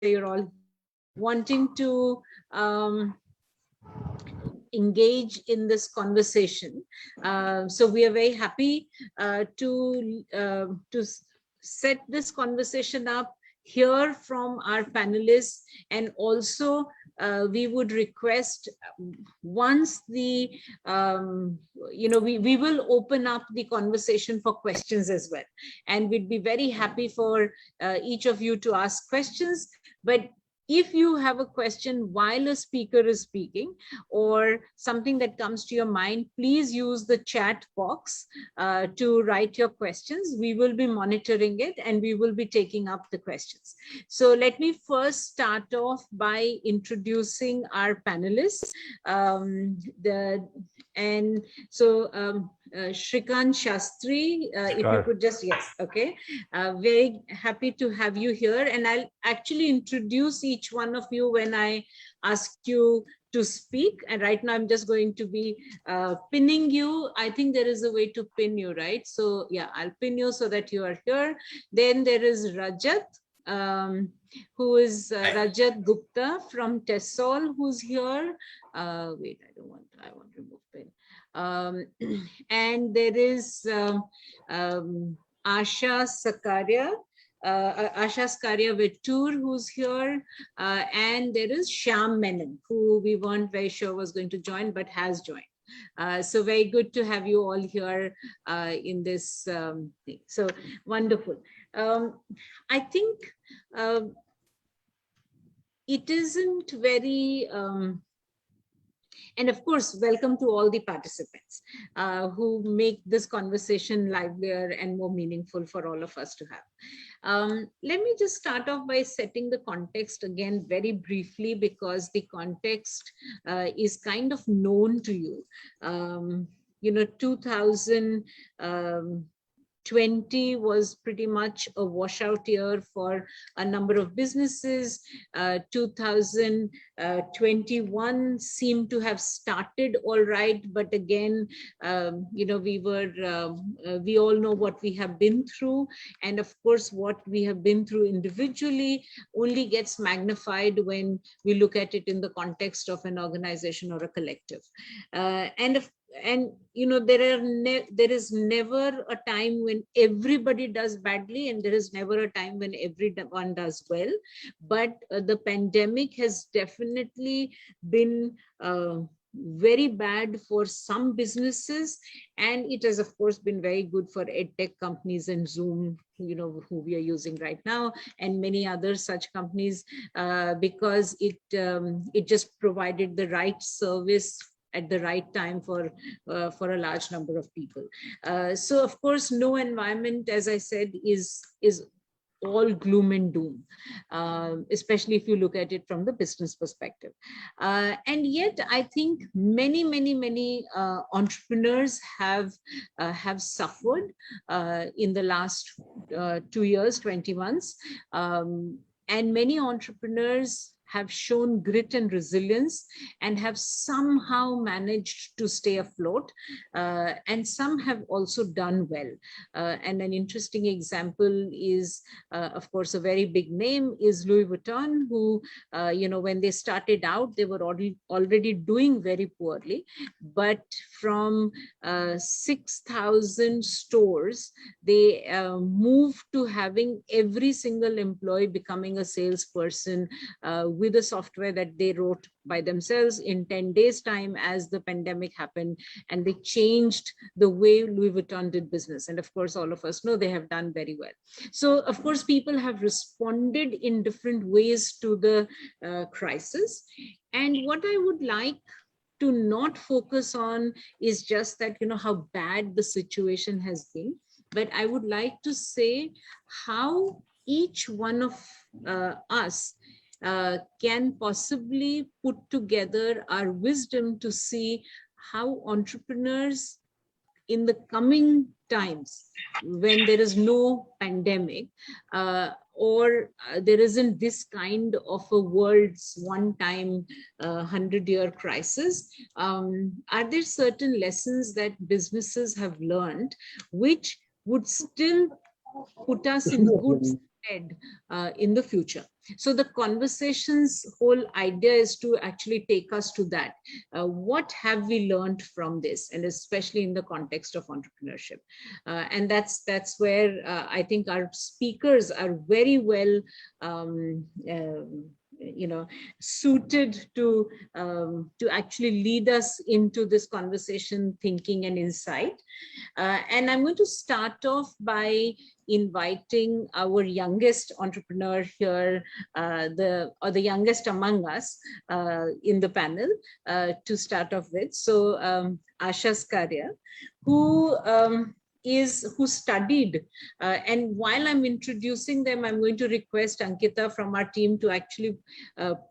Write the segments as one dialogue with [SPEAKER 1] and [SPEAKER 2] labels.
[SPEAKER 1] you're all wanting to engage in this conversation. So we are very happy to set this conversation up, hear from our panelists, and also we would request once the we will open up the conversation for questions as well, and we'd be very happy for each of you to ask questions. But if you have a question while a speaker is speaking or something that comes to your mind, please use the chat box to write your questions. We will be monitoring it and we will be taking up the questions. So let me first start off by introducing our panelists. Shrikant Shastri, if you could just, yes, okay. Very happy to have you here. And I'll actually introduce each one of you when I ask you to speak. And right now I'm just going to be pinning you. I think there is a way to pin you, right? So yeah, I'll pin you so that you are here. Then there is Rajat, who is Rajat Gupta from TESOL, who's here. Wait, I want to remove pin. And there is Asha Sakaria, Asha Skaria Vittur, who's here, and there is Shyam Menon, who we weren't very sure was going to join, but has joined. So very good to have you all here in this thing. So wonderful. I think it isn't very, and of course, welcome to all the participants who make this conversation livelier and more meaningful for all of us to have. Let me just start off by setting the context again very briefly, because the context is kind of known to you. 2020 was pretty much a washout year for a number of businesses. 2021 seemed to have started all right, but again, we all know what we have been through, and of course, what we have been through individually only gets magnified when we look at it in the context of an organization or a collective. There is never a time when everybody does badly, and there is never a time when everyone does well. But the pandemic has definitely been very bad for some businesses, and it has of course been very good for edtech companies and Zoom, who we are using right now, and many other such companies, because it just provided the right service at the right time for a large number of people. So of course, no environment, as I said, is all gloom and doom, especially if you look at it from the business perspective. And yet, I think many entrepreneurs have suffered in the last 2 years, 20 months, and many entrepreneurs have shown grit and resilience and have somehow managed to stay afloat, and some have also done well. And an interesting example is, of course, a very big name is Louis Vuitton, who, when they started out, they were already doing very poorly, but from 6,000 stores, they moved to having every single employee becoming a salesperson with a software that they wrote by themselves in 10 days time as the pandemic happened, and they changed the way Louis Vuitton did business. And of course, all of us know they have done very well. So of course, people have responded in different ways to the crisis. And what I would like to not focus on is just that, how bad the situation has been, but I would like to say how each one of us can possibly put together our wisdom to see how entrepreneurs in the coming times, when there is no pandemic, or there isn't this kind of a world's one-time 100-year crisis, are there certain lessons that businesses have learned which would still put us in good head in the future. So the conversation's whole idea is to actually take us to that. What have we learned from this, and especially in the context of entrepreneurship? And that's where I think our speakers are very well suited to actually lead us into this conversation, thinking and insight. And I'm going to start off by inviting our youngest entrepreneur here, the youngest among us in the panel, to start off with. So Asha Skaria, who studied, and while I'm introducing them, I'm going to request Ankita from our team to actually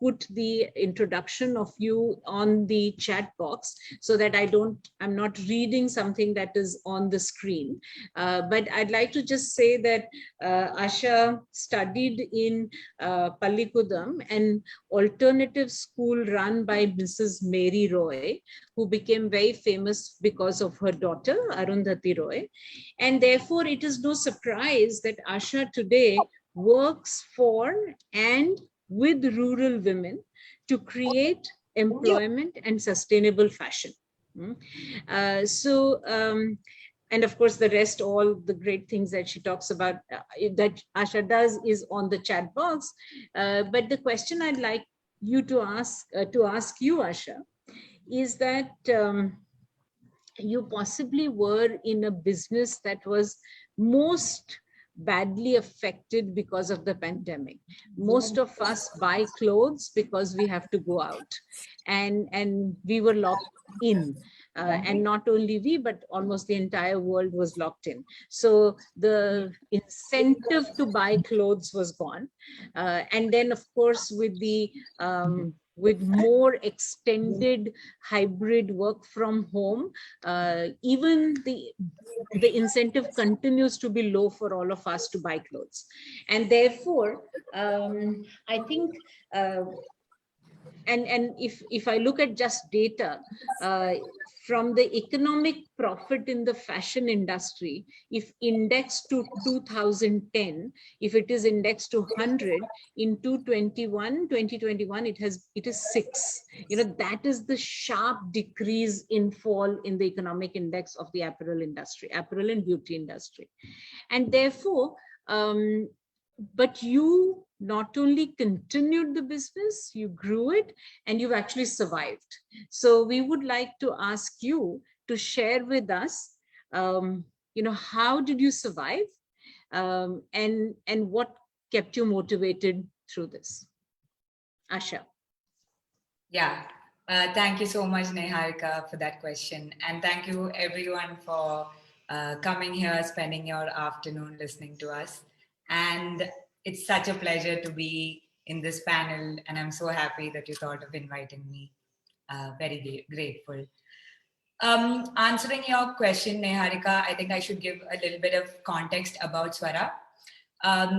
[SPEAKER 1] put the introduction of you on the chat box, so that I'm not reading something that is on the screen. But I'd like to just say that Asha studied in Pallikudam, an alternative school run by Mrs. Mary Roy, who became very famous because of her daughter, Arundhati Roy. And therefore, it is no surprise that Asha today works for and with rural women to create employment and sustainable fashion. And of course, the rest, all the great things that she talks about, that Asha does, is on the chat box. But the question I'd like you to ask you, Asha, is that you possibly were in a business that was most badly affected because of the pandemic. Most of us buy clothes because we have to go out, and we were locked in. And not only we, but almost the entire world was locked in. So the incentive to buy clothes was gone. And then, of course, with more extended hybrid work from home, even the incentive continues to be low for all of us to buy clothes. And therefore, I think, and if I look at just data, from the economic profit in the fashion industry, if indexed to 2010, if it is indexed to 100, in 2021, it is 6. That is the sharp decrease in fall in the economic index of the apparel and beauty industry. And therefore, but you not only continued the business, you grew it, and you've actually survived. So we would like to ask you to share with us, how did you survive, and what kept you motivated through this? Asha.
[SPEAKER 2] Yeah, thank you so much, Neharika, for that question. And thank you everyone for coming here, spending your afternoon listening to us. And it's such a pleasure to be in this panel, and I'm so happy that you thought of inviting me. Very grateful. Answering your question, Neharika, I think I should give a little bit of context about Swara.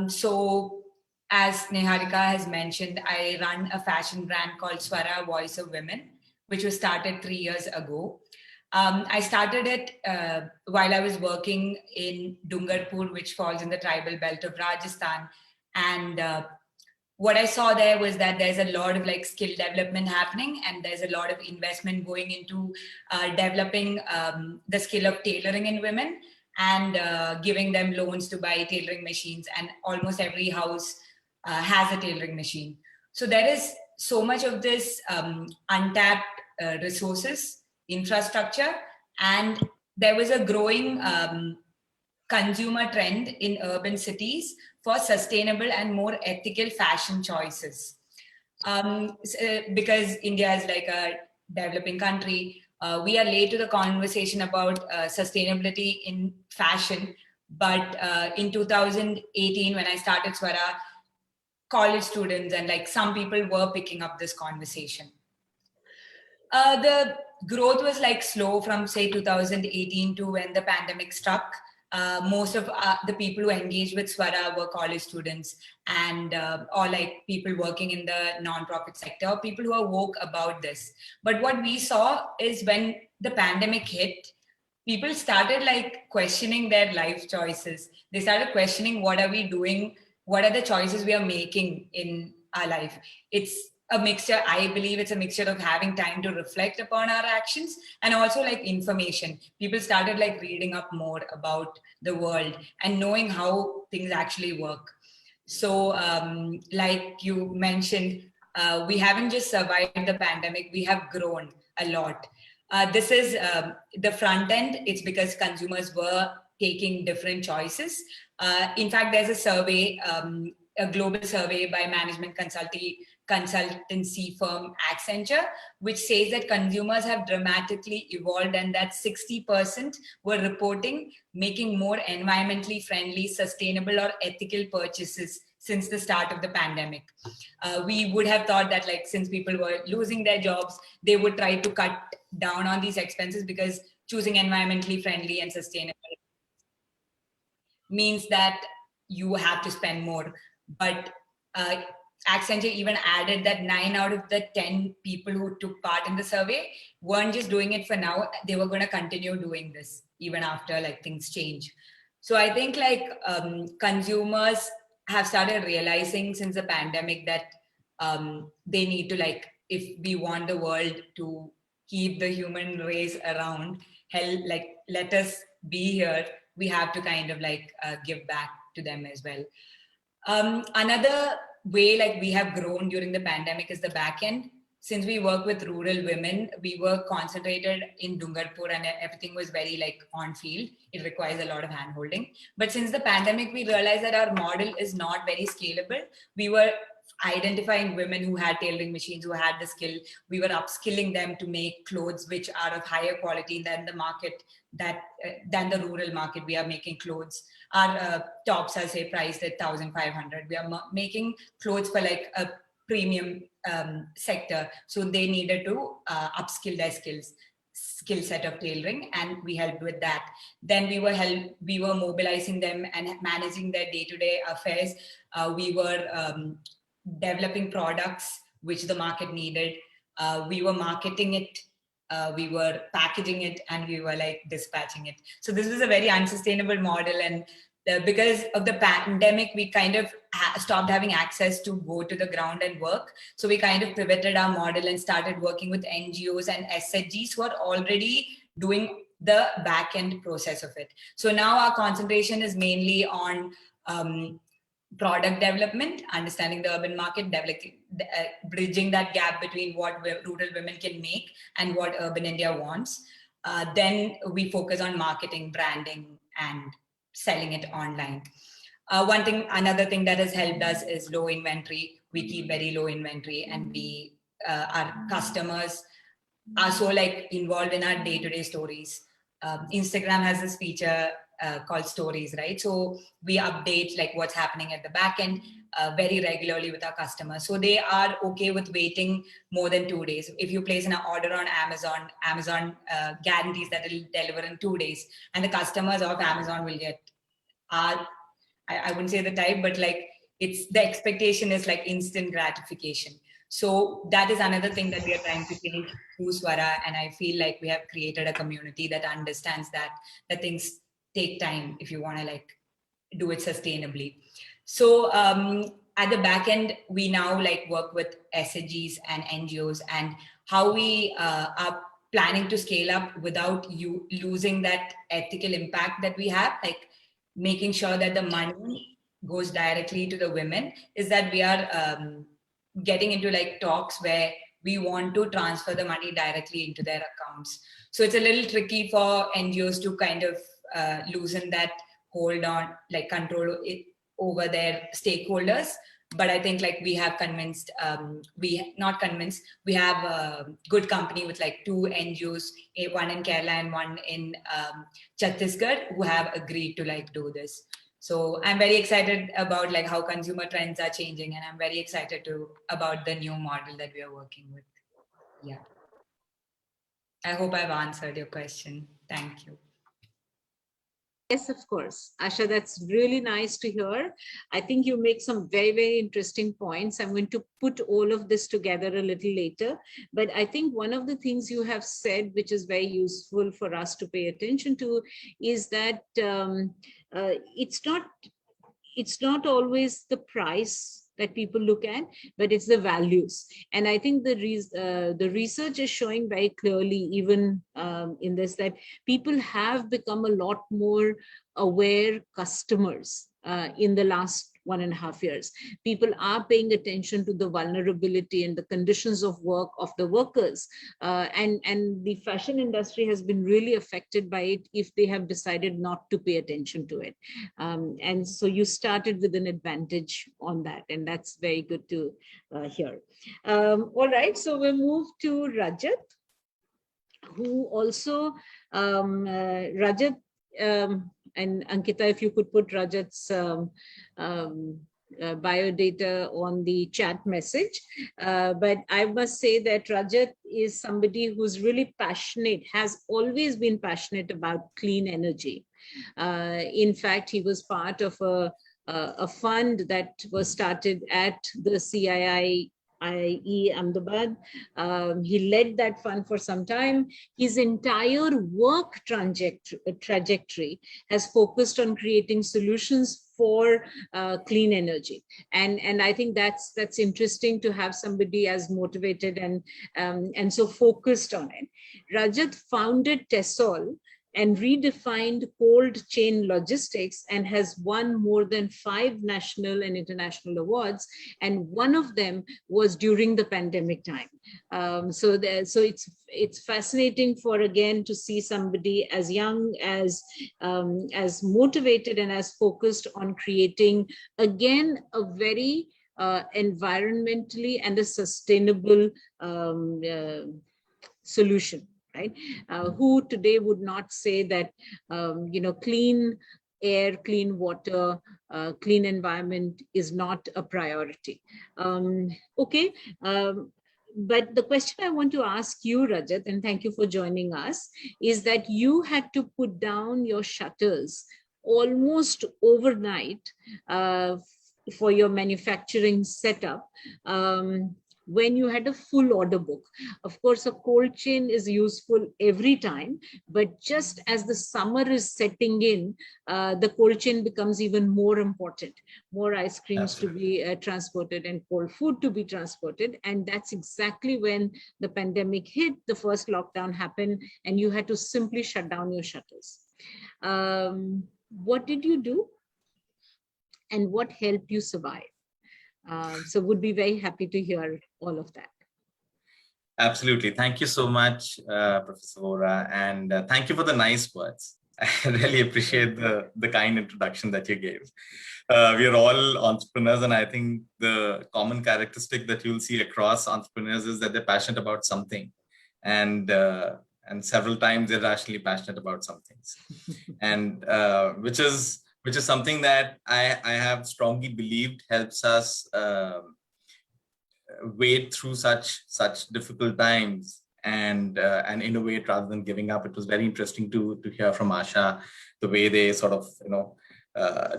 [SPEAKER 2] So, as Neharika has mentioned, I run a fashion brand called Swara Voice of Women, which was started 3 years ago. I started it while I was working in Dungarpur, which falls in the tribal belt of Rajasthan. And what I saw there was that there's a lot of skill development happening, and there's a lot of investment going into developing the skill of tailoring in women, and giving them loans to buy tailoring machines. And almost every house has a tailoring machine. So there is so much of this untapped resources, infrastructure, and there was a growing consumer trend in urban cities for sustainable and more ethical fashion choices. Because India is like a developing country, we are late to the conversation about sustainability in fashion. But in 2018, when I started Swara, college students and some people were picking up this conversation. The growth was slow from say 2018 to when the pandemic struck. Most of the people who engaged with Swara were college students, and or people working in the non-profit sector, people who are woke about this. But what we saw is when the pandemic hit, people started questioning their life choices. They started questioning, what are we doing what are the choices we are making in our life. It's a mixture. I believe it's a mixture of having time to reflect upon our actions and also like information. People started like reading up more about the world and knowing how things actually work. So like you mentioned, we haven't just survived the pandemic, we have grown a lot. This is the front end. It's because consumers were taking different choices. In fact, there's a survey, a global survey by management consultancy firm Accenture, which says that consumers have dramatically evolved and that 60% were reporting making more environmentally friendly, sustainable, or ethical purchases since the start of the pandemic. We would have thought that like since people were losing their jobs, they would try to cut down on these expenses because choosing environmentally friendly and sustainable means that you have to spend more. But Accenture even added that 9 out of the 10 people who took part in the survey weren't just doing it for now, they were going to continue doing this even after like things change. So I think like consumers have started realizing since the pandemic that they need to like, if we want the world to keep the human race around, hell, like let us be here, we have to kind of like give back to them as well. Another way like we have grown during the pandemic is the back end. Since we work with rural women, we were concentrated in Dungarpur and everything was very like on field. It requires a lot of hand holding. But since the pandemic, we realized that our model is not very scalable. We were identifying women who had tailoring machines, who had the skill. We were upskilling them to make clothes which are of higher quality than the market, that than the rural market. We are making clothes. Our tops are say priced at 1,500. We are making clothes for like a premium sector. So they needed to upskill their skill set of tailoring, and we helped with that. Then we were mobilizing them and managing their day-to-day affairs. We were developing products which the market needed. We were marketing it, we were packaging it, and we were like dispatching it. So this was a very unsustainable model, and because of the pandemic, we kind of stopped having access to go to the ground and work. So we kind of pivoted our model and started working with NGOs and SHGs who are already doing the back end process of it. So now our concentration is mainly on product development, understanding the urban market, bridging that gap between what rural women can make and what urban India wants. Then we focus on marketing, branding, and selling it online. Another thing that has helped us is low inventory. We keep very low inventory, and our customers are so like involved in our day-to-day stories. Instagram has this feature called stories, right? So we update like what's happening at the back end very regularly with our customers. So they are okay with waiting more than 2 days. If you place an order on Amazon guarantees that it'll deliver in 2 days, and the customers of Amazon will get I wouldn't say the type, but like it's the expectation is like instant gratification. So that is another thing that we are trying to change through Swara, and I feel like we have created a community that understands that things take time if you want to like do it sustainably. So at the back end, we now like work with SHGs and NGOs, and how we are planning to scale up without you losing that ethical impact that we have, like making sure that the money goes directly to the women, is that we are getting into like talks where we want to transfer the money directly into their accounts. So it's a little tricky for NGOs to kind of loosen that hold on, like control it over their stakeholders. But I think like we have convinced, we have a good company with like 2 NGOs, one in Kerala and one in Chhattisgarh, who have agreed to like do this. So I'm very excited about like how consumer trends are changing, and I'm very excited about the new model that we are working with. Yeah. I hope I've answered your question. Thank you.
[SPEAKER 1] Yes, of course. Asha, that's really nice to hear. I think you make some very, very interesting points. I'm going to put all of this together a little later. But I think one of the things you have said, which is very useful for us to pay attention to, is that it's not it's not always the price that people look at, but it's the values. And I think the research is showing very clearly, even in this, that people have become a lot more aware customers in the last 1.5 years. People are paying attention to the vulnerability and the conditions of work of the workers. And the fashion industry has been really affected by it if they have decided not to pay attention to it. And so you started with an advantage on that, and that's very good to hear. All right, so we'll move to Rajat, who also, Rajat, and Ankita, if you could put Rajat's biodata on the chat message. But I must say that Rajat is somebody who's really passionate, has always been passionate about clean energy. In fact, he was part of a fund that was started at the CII IE Ahmedabad. He led that fund for some time. His entire work trajectory has focused on creating solutions for clean energy, and I think that's interesting to have somebody as motivated and so focused on it. Rajat founded TESOL and redefined cold chain logistics and has won more than 5 national and international awards. And one of them was during the pandemic time. So it's fascinating for, again, to see somebody as young, as motivated and as focused on creating, again, a very environmentally and a sustainable solution. Right? Who today would not say that, clean air, clean water, clean environment is not a priority? Okay. But the question I want to ask you, Rajat, and thank you for joining us, is that you had to put down your shutters almost overnight for your manufacturing setup. When you had a full order book. Of course, a cold chain is useful every time, but just as the summer is setting in, the cold chain becomes even more important. More ice creams Absolutely. To be transported and cold food to be transported. And that's exactly when the pandemic hit, the first lockdown happened, and you had to simply shut down your shutters. What did you do? And what helped you survive? So would be very happy to hear all of that.
[SPEAKER 3] Absolutely. Thank you so much, Professor Vohra, and thank you for the nice words. I really appreciate the kind introduction that you gave. We are all entrepreneurs, and I think the common characteristic that you'll see across entrepreneurs is that they're passionate about something, and several times they're rationally passionate about some things, and which is something that I have strongly believed helps us wade through such difficult times and innovate rather than giving up. It was very interesting to hear from Asha the way they sort of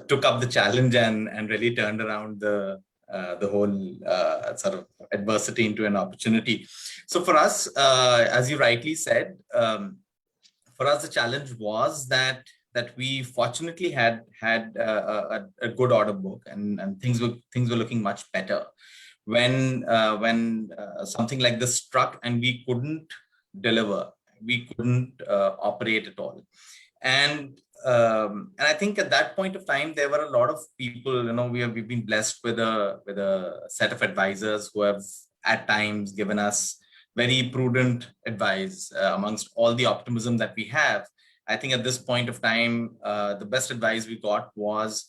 [SPEAKER 3] took up the challenge and really turned around the whole sort of adversity into an opportunity. So for us, as you rightly said, for us the challenge was that we fortunately had a good order book and things were looking much better when something like this struck and we couldn't deliver, we couldn't operate at all. And I think at that point of time there were a lot of people, we've been blessed with a set of advisors who have at times given us very prudent advice amongst all the optimism that we have. I think at this point of time, the best advice we got was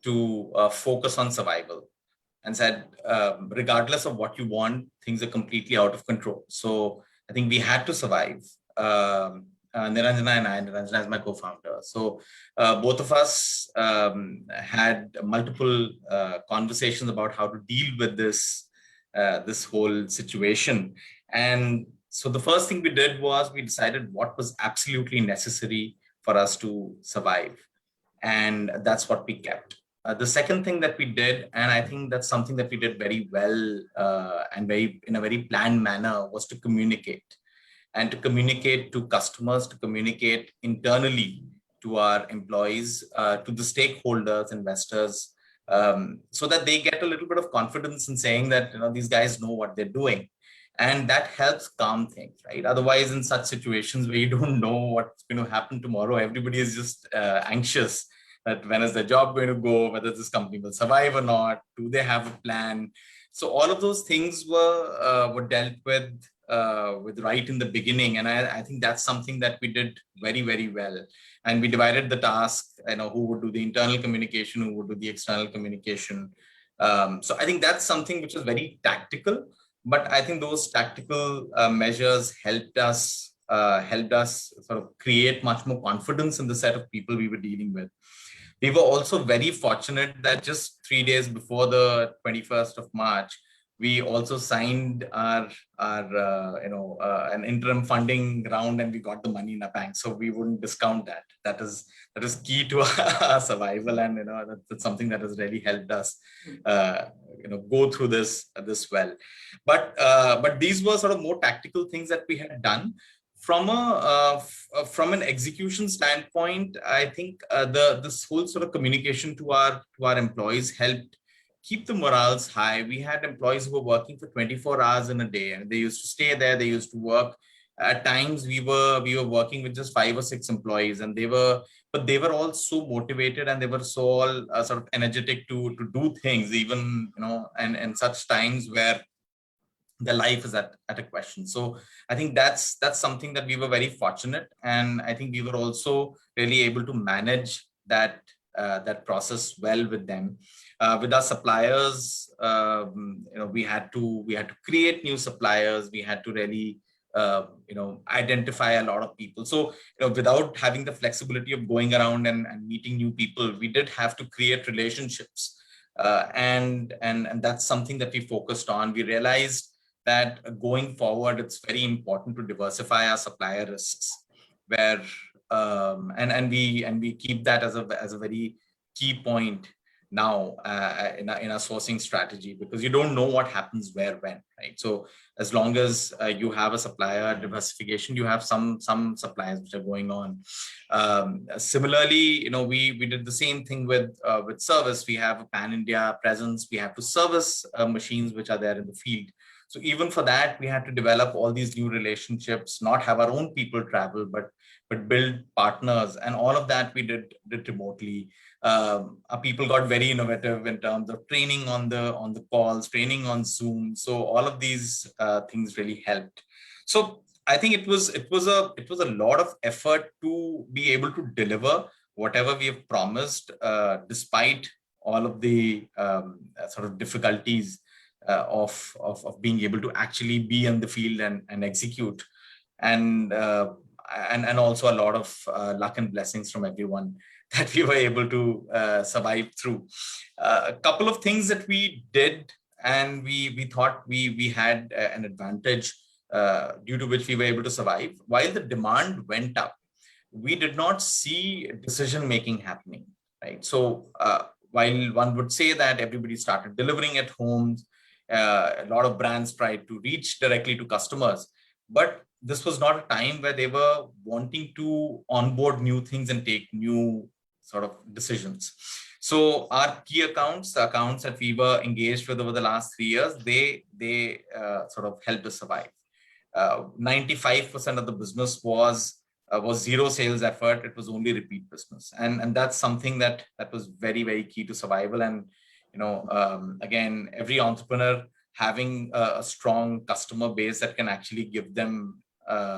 [SPEAKER 3] to focus on survival, and said, regardless of what you want, things are completely out of control. So I think we had to survive. Niranjana and I, Niranjana is my co-founder. So both of us had multiple conversations about how to deal with this whole situation. And so the first thing we did was we decided what was absolutely necessary for us to survive. And that's what we kept. The second thing that we did, and I think that's something that we did very well and in a very planned manner, was to communicate. And to communicate to customers, to communicate internally to our employees, to the stakeholders, investors, so that they get a little bit of confidence in saying that, these guys know what they're doing. And that helps calm things, right? Otherwise, in such situations where you don't know what's going to happen tomorrow, everybody is just anxious that when is their job going to go, whether this company will survive or not, do they have a plan? So all of those things were dealt with right in the beginning, and I think that's something that we did very, very well. And we divided the task, who would do the internal communication, who would do the external communication. So I think that's something which is very tactical, but I think those tactical measures helped us sort of create much more confidence in the set of people we were dealing with. We were also very fortunate that just 3 days before the 21st of March, we also signed our an interim funding round, and we got the money in the bank. So we wouldn't discount that. That is key to our survival, and that's something that has really helped us go through this well. But these were sort of more tactical things that we had done. From an execution standpoint, I think this whole sort of communication to our employees helped keep the morals high. We had employees who were working for 24 hours in a day, and they used to stay there. They used to work. At times, we were working with just 5 or 6 employees, and they were all so motivated, and they were so all sort of energetic to do things, even and such times where the life is at a question. So I think that's something that we were very fortunate, and I think we were also really able to manage that process well with them. With our suppliers, we had to create new suppliers. We had to really identify a lot of people. So without having the flexibility of going around and meeting new people, we did have to create relationships, and that's something that we focused on. We realized that going forward, it's very important to diversify our supplier risks, where and we keep that as a very key point now in our sourcing strategy, because you don't know what happens where, when, right? So as long as you have a supplier diversification, you have some suppliers which are going on. Similarly, we did the same thing with service. We have a pan-India presence. We have to service machines which are there in the field. So even for that, we had to develop all these new relationships, not have our own people travel, but build partners, and all of that we did remotely. Our people got very innovative in terms of training on the calls, training on Zoom. So all of these things really helped. So I think it was a lot of effort to be able to deliver whatever we have promised, despite all of the sort of difficulties of being able to actually be in the field and execute, and also a lot of luck and blessings from everyone that we were able to survive through. A couple of things that we did, and we thought we had an advantage due to which we were able to survive. While the demand went up, we did not see decision making happening, right? So while one would say that everybody started delivering at homes, a lot of brands tried to reach directly to customers, but this was not a time where they were wanting to onboard new things and take new sort of decisions. So our key accounts, the accounts that we were engaged with over the last 3 years, they sort of helped us survive. 95% of the business was zero sales effort. It was only repeat business, and that's something that was very, very key to survival. And again, every entrepreneur having a strong customer base that can actually give them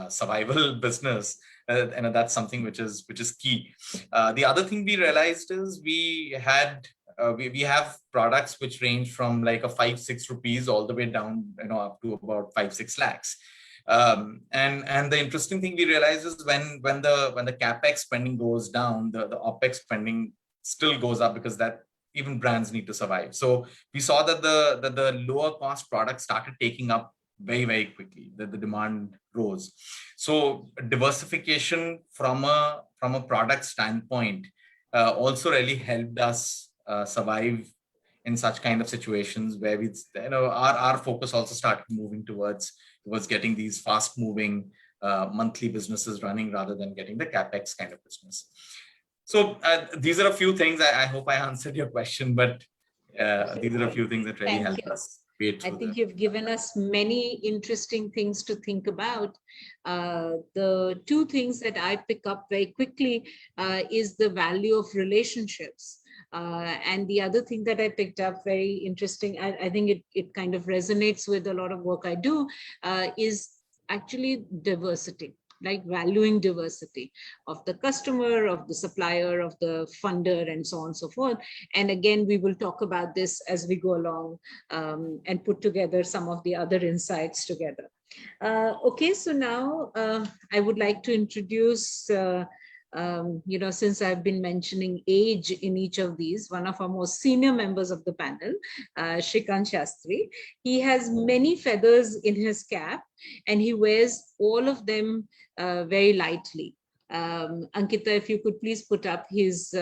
[SPEAKER 3] survival business, and that's something which is key. The other thing we realized is we have products which range from like a 5-6 rupees all the way down, up to about 5-6 lakhs. And the interesting thing we realize is when the capex spending goes down, the OPEX spending still goes up, because that even brands need to survive. So we saw that the lower cost products started taking up very, very quickly. The demand rose. So diversification from a product standpoint also really helped us survive in such kind of situations where our focus also started moving towards getting these fast moving monthly businesses running rather than getting the capex kind of business. So these are a few things. I hope I answered your question, but These are a few things that really
[SPEAKER 1] Thank
[SPEAKER 3] help
[SPEAKER 1] you.
[SPEAKER 3] us wait
[SPEAKER 1] I
[SPEAKER 3] through
[SPEAKER 1] think
[SPEAKER 3] them.
[SPEAKER 1] you've given us many interesting things to think about. The two things that I pick up very quickly is the value of relationships. And the other thing that I picked up very interesting, I think it kind of resonates with a lot of work I do, is actually diversity, like valuing diversity of the customer, of the supplier, of the funder, and so on and so forth. And again, we will talk about this as we go along and put together some of the other insights together. Okay, so now I would like to introduce, since I've been mentioning age in each of these, one of our most senior members of the panel, Shrikant Shastri. He has many feathers in his cap and he wears all of them very lightly. Ankita, if you could please put up his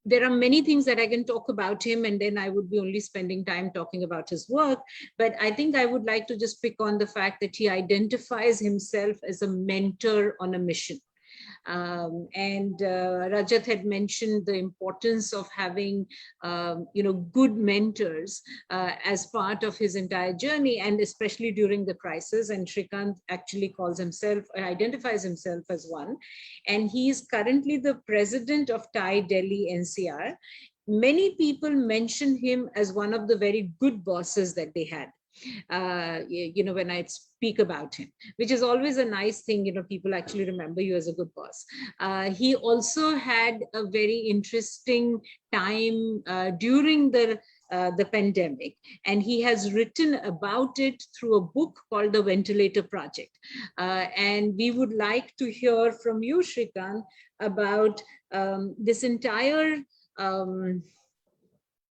[SPEAKER 1] there are many things that I can talk about him, and then I would be only spending time talking about his work. But I think I would like to just pick on the fact that he identifies himself as a mentor on a mission. Rajat had mentioned the importance of having, good mentors as part of his entire journey, and especially during the crisis. And Shrikant actually identifies himself as one. And he is currently the president of TiE Delhi NCR. Many people mention him as one of the very good bosses that they had. When I speak about him, which is always a nice thing, people actually remember you as a good boss. He also had a very interesting time during the pandemic, and he has written about it through a book called The Ventilator Project. And we would like to hear from you, Shrikant, about this entire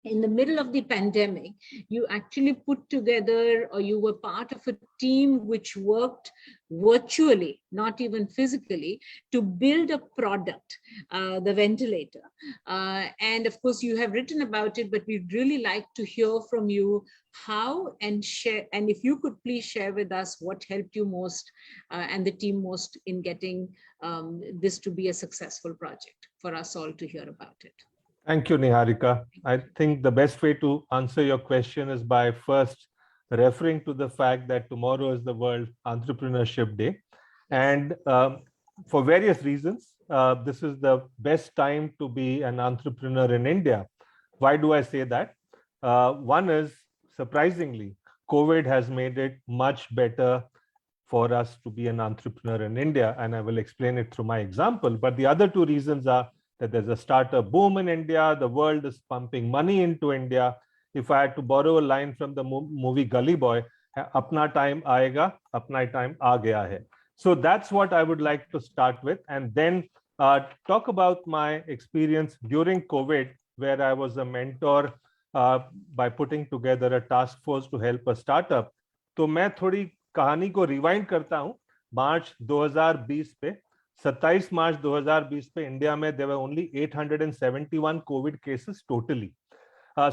[SPEAKER 1] in the middle of the pandemic, you actually put together, or you were part of a team which worked virtually, not even physically, to build a product, the ventilator. And of course, you have written about it, but we'd really like to hear from you how and share. And if you could please share with us what helped you most and the team most in getting this to be a successful project for us all to hear about it.
[SPEAKER 4] Thank you, Niharika. I think the best way to answer your question is by first referring to the fact that tomorrow is the World Entrepreneurship Day. And for various reasons, this is the best time to be an entrepreneur in India. Why do I say that? One is, surprisingly, COVID has made it much better for us to be an entrepreneur in India, and I will explain it through my example. But the other two reasons are that there's a startup boom in India, the world is pumping money into India. If I had to borrow a line from the movie Gully Boy, apna time aayega, apna time aa gaya hai. So that's what I would like to start with, and then talk about my experience during COVID, where I was a mentor by putting together a task force to help a startup. तो मैं थोड़ी कहानी को rewind करता हूँ. मार्च 2020 पे 27 मार्च 2020 पे India में there were only 871 COVID cases totally.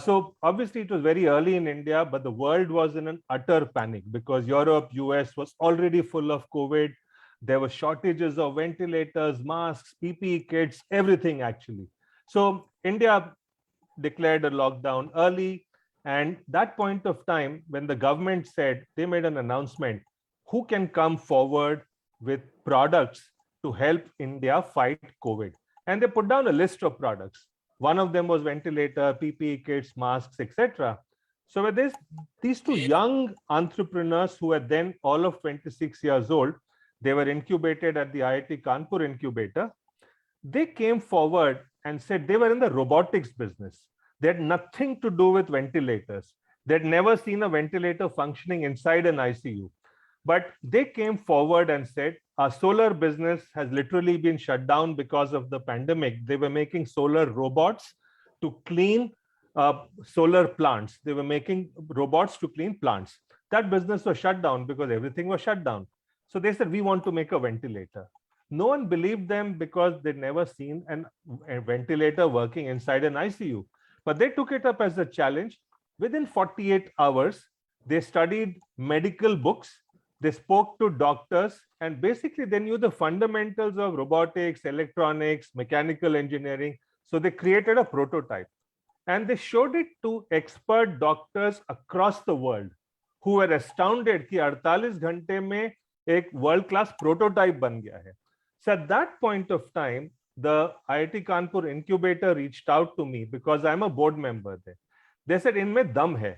[SPEAKER 4] So obviously it was very early in India, but the world was in an utter panic because Europe, US was already full of COVID. There were shortages of ventilators, masks, PPE kits, everything actually. So India declared a lockdown early. And that point of time, when the government said, they made an announcement, who can come forward with products to help India fight COVID. And they put down a list of products. One of them was ventilator, PPE kits, masks, etc. So with these two young entrepreneurs who were then all of 26 years old, they were incubated at the IIT Kanpur incubator. They came forward and said they were in the robotics business. They had nothing to do with ventilators. They'd never seen a ventilator functioning inside an ICU. But they came forward and said, our solar business has literally been shut down because of the pandemic. They were making solar robots to clean solar plants. They were making robots to clean plants. That business was shut down because everything was shut down. So they said, we want to make a ventilator. No one believed them because they'd never seen a ventilator working inside an ICU. But they took it up as a challenge. Within 48 hours, they studied medical books. They spoke to doctors, and basically they knew the fundamentals of robotics, electronics, mechanical engineering. So they created a prototype and they showed it to expert doctors across the world who were astounded कि 48 घंटे में एक world class prototype बन गया है. So at that point of time, the IIT Kanpur incubator reached out to me because I'm a board member there. They said, इनमें दम है.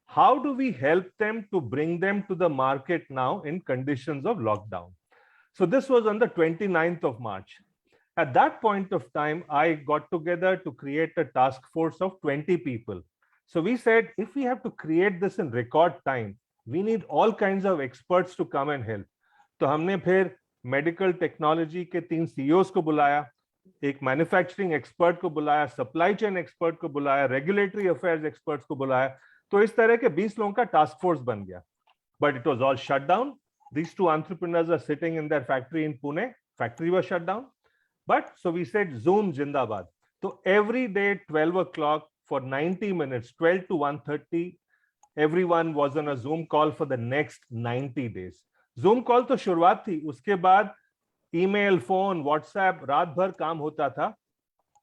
[SPEAKER 4] How do we help them to bring them to the market now in conditions of lockdown? So this was on the 29th of March. At that point of time, I got together to create a task force of 20 people. So we said, if we have to create this in record time, we need all kinds of experts to come and help. तो हमने फिर medical technology के 3 CEOs को बुलाया, एक manufacturing expert को बुलाया, supply chain expert को बुलाया, रेगुलेटरी अफेयर्स एक्सपर्ट्स को बुलाया. तो इस तरह के 20 लोगों का टास्क फोर्स बन गया. But it was all shut down. These 2 entrepreneurs are sitting in their factory in Pune. Factory was shut down. But so we said Zoom Jindabad. So every day 12 o'clock for 90 minutes, 12 to 1:30, everyone was on a Zoom call for the next 90 days. Zoom call तो शुरुआत थी, उसके बाद email, phone, WhatsApp, रात भर काम होता था.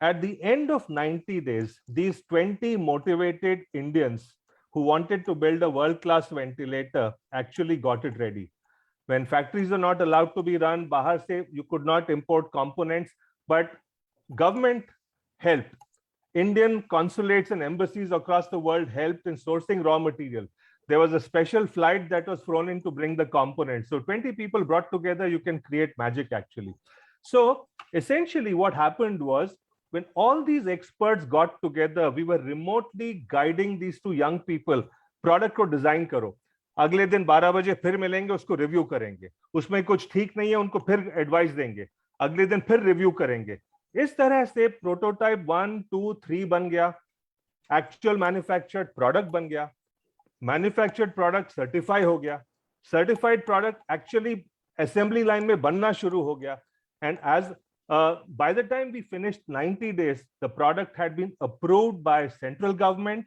[SPEAKER 4] At the end of 90 days, these 20 motivated Indians who wanted to build a world-class ventilator actually got it ready. When factories are not allowed to be run, bahar se you could not import components, but government helped. Indian consulates and embassies across the world helped in sourcing raw material. There was a special flight that was flown in to bring the components. So 20 people brought together, you can create magic actually. So essentially what happened was, when all these experts got together, we were remotely guiding these 2 young people, product को design करो. अगले दिन 12 बजे फिर मिलेंगे, उसको review करेंगे, उसमें कुछ ठीक नहीं है उनको फिर एडवाइस देंगे, अगले दिन फिर रिव्यू करेंगे. इस तरह से प्रोटोटाइप 1, 2, 3 बन गया, एक्चुअल मैन्युफैक्चर्ड प्रोडक्ट बन गया, मैन्युफैक्चर्ड प्रोडक्ट सर्टिफाई हो गया, certified product actually assembly line में बनना शुरू हो गया. And as by the time we finished 90 days, the product had been approved by central government,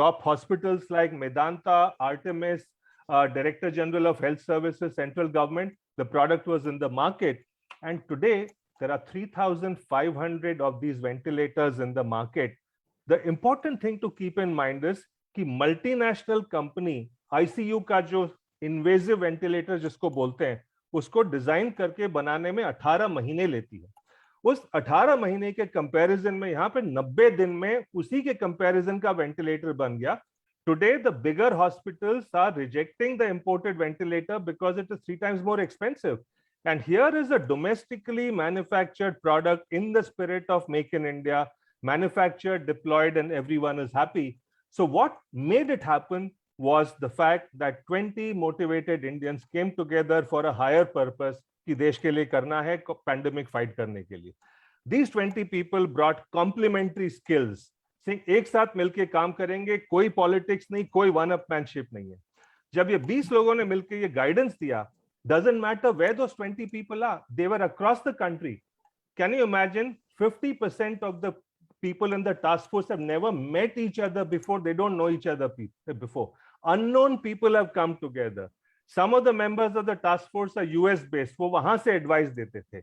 [SPEAKER 4] top hospitals like Medanta, Artemis, Director General of Health Services, central government. The product was in the market. And today, there are 3,500 of these ventilators in the market. The important thing to keep in mind is कि multinational company, ICU का जो invasive ventilator जिसको बोलते हैं, उसको design करके बनाने में 18 महीने लेती है. उस 18 महीने के कंपैरिजन में यहाँ पे 90 दिन में उसी के कंपैरिजन का वेंटिलेटर बन गया. Today, the bigger hospitals are rejecting the imported ventilator because it is 3 times more expensive. And here is a domestically manufactured product in the spirit of Make in India, manufactured, deployed, and everyone is happy. So what made it happen was the fact that 20 motivated Indians came together for a higher purpose कि देश के लिए करना है, pandemic fight करने के लिए. These 20 people brought complementary skills. एक साथ मिलके काम करेंगे, कोई politics नहीं, कोई one-upmanship नहीं है. जब ये 20 लोगों ने मिलके ये guidance दिया, doesn't matter where those 20 people are, they were across the country. Can you imagine 50% of the people in the task force have never met each other before, they don't know each other before. Unknown people have come together. Some of the members of the task force are US based, वो वहां से advice देते थे.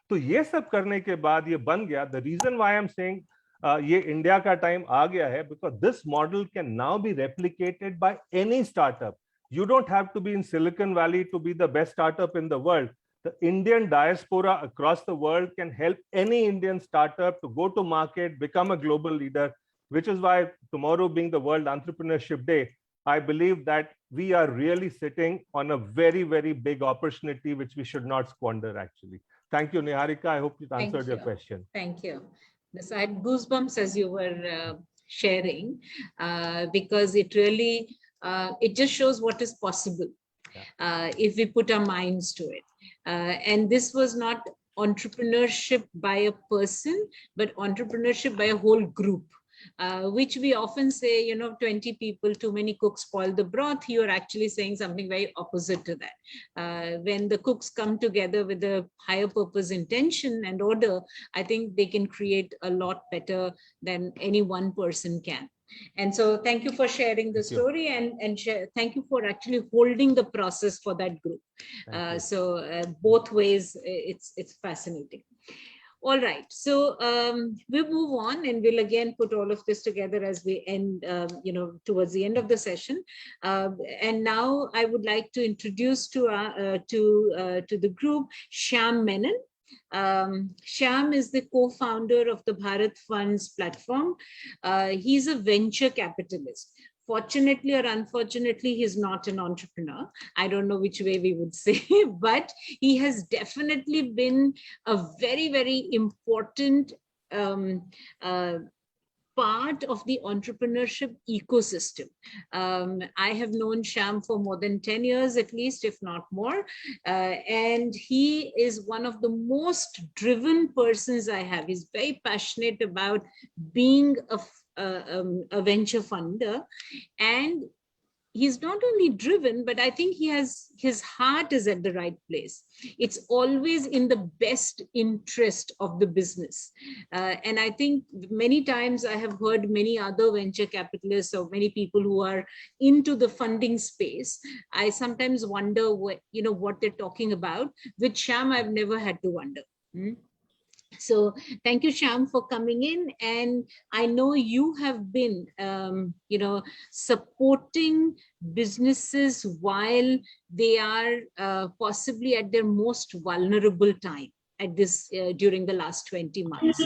[SPEAKER 4] तो ये सब करने के बाद ये बन गया. The reason why I'm saying ये इंडिया का टाइम आ गया है, because this model can now be replicated by any startup. You don't have to be in Silicon Valley to be the best startup in the world. The Indian diaspora across the world can help any Indian startup to go to market, become a global leader, which is why tomorrow being the World Entrepreneurship Day, I believe that we are really sitting on a very, very big opportunity, which we should not squander actually. Thank you, Niharika. I hope it answered your question.
[SPEAKER 1] Thank you. Yes, I had goosebumps as you were sharing, because it really, it just shows what is possible if we put our minds to it. And this was not entrepreneurship by a person, but entrepreneurship by a whole group. Which we often say, 20 people, too many cooks spoil the broth. You're actually saying something very opposite to that. When the cooks come together with a higher purpose, intention, and order, I think they can create a lot better than any one person can. And so thank you for sharing the story, and thank you for actually holding the process for that group. So both ways, it's fascinating. All right, so we'll move on, and we'll again put all of this together as we end, towards the end of the session. And now I would like to introduce to the group Shyam Menon. Shyam is the co-founder of the Bharat Funds platform. He's a venture capitalist. Fortunately or unfortunately, he's not an entrepreneur. I don't know which way we would say, but he has definitely been a very, very important part of the entrepreneurship ecosystem. I have known Shyam for more than 10 years, at least, if not more. And he is one of the most driven persons I have. He's very passionate about being a venture funder. And he's not only driven, but I think his heart is at the right place. It's always in the best interest of the business. And I think many times I have heard many other venture capitalists or many people who are into the funding space. I sometimes wonder what they're talking about. With Shyam, I've never had to wonder. So thank you, Shyam, for coming in. And I know you have been, supporting businesses while they are possibly at their most vulnerable time at this during the last 20 months.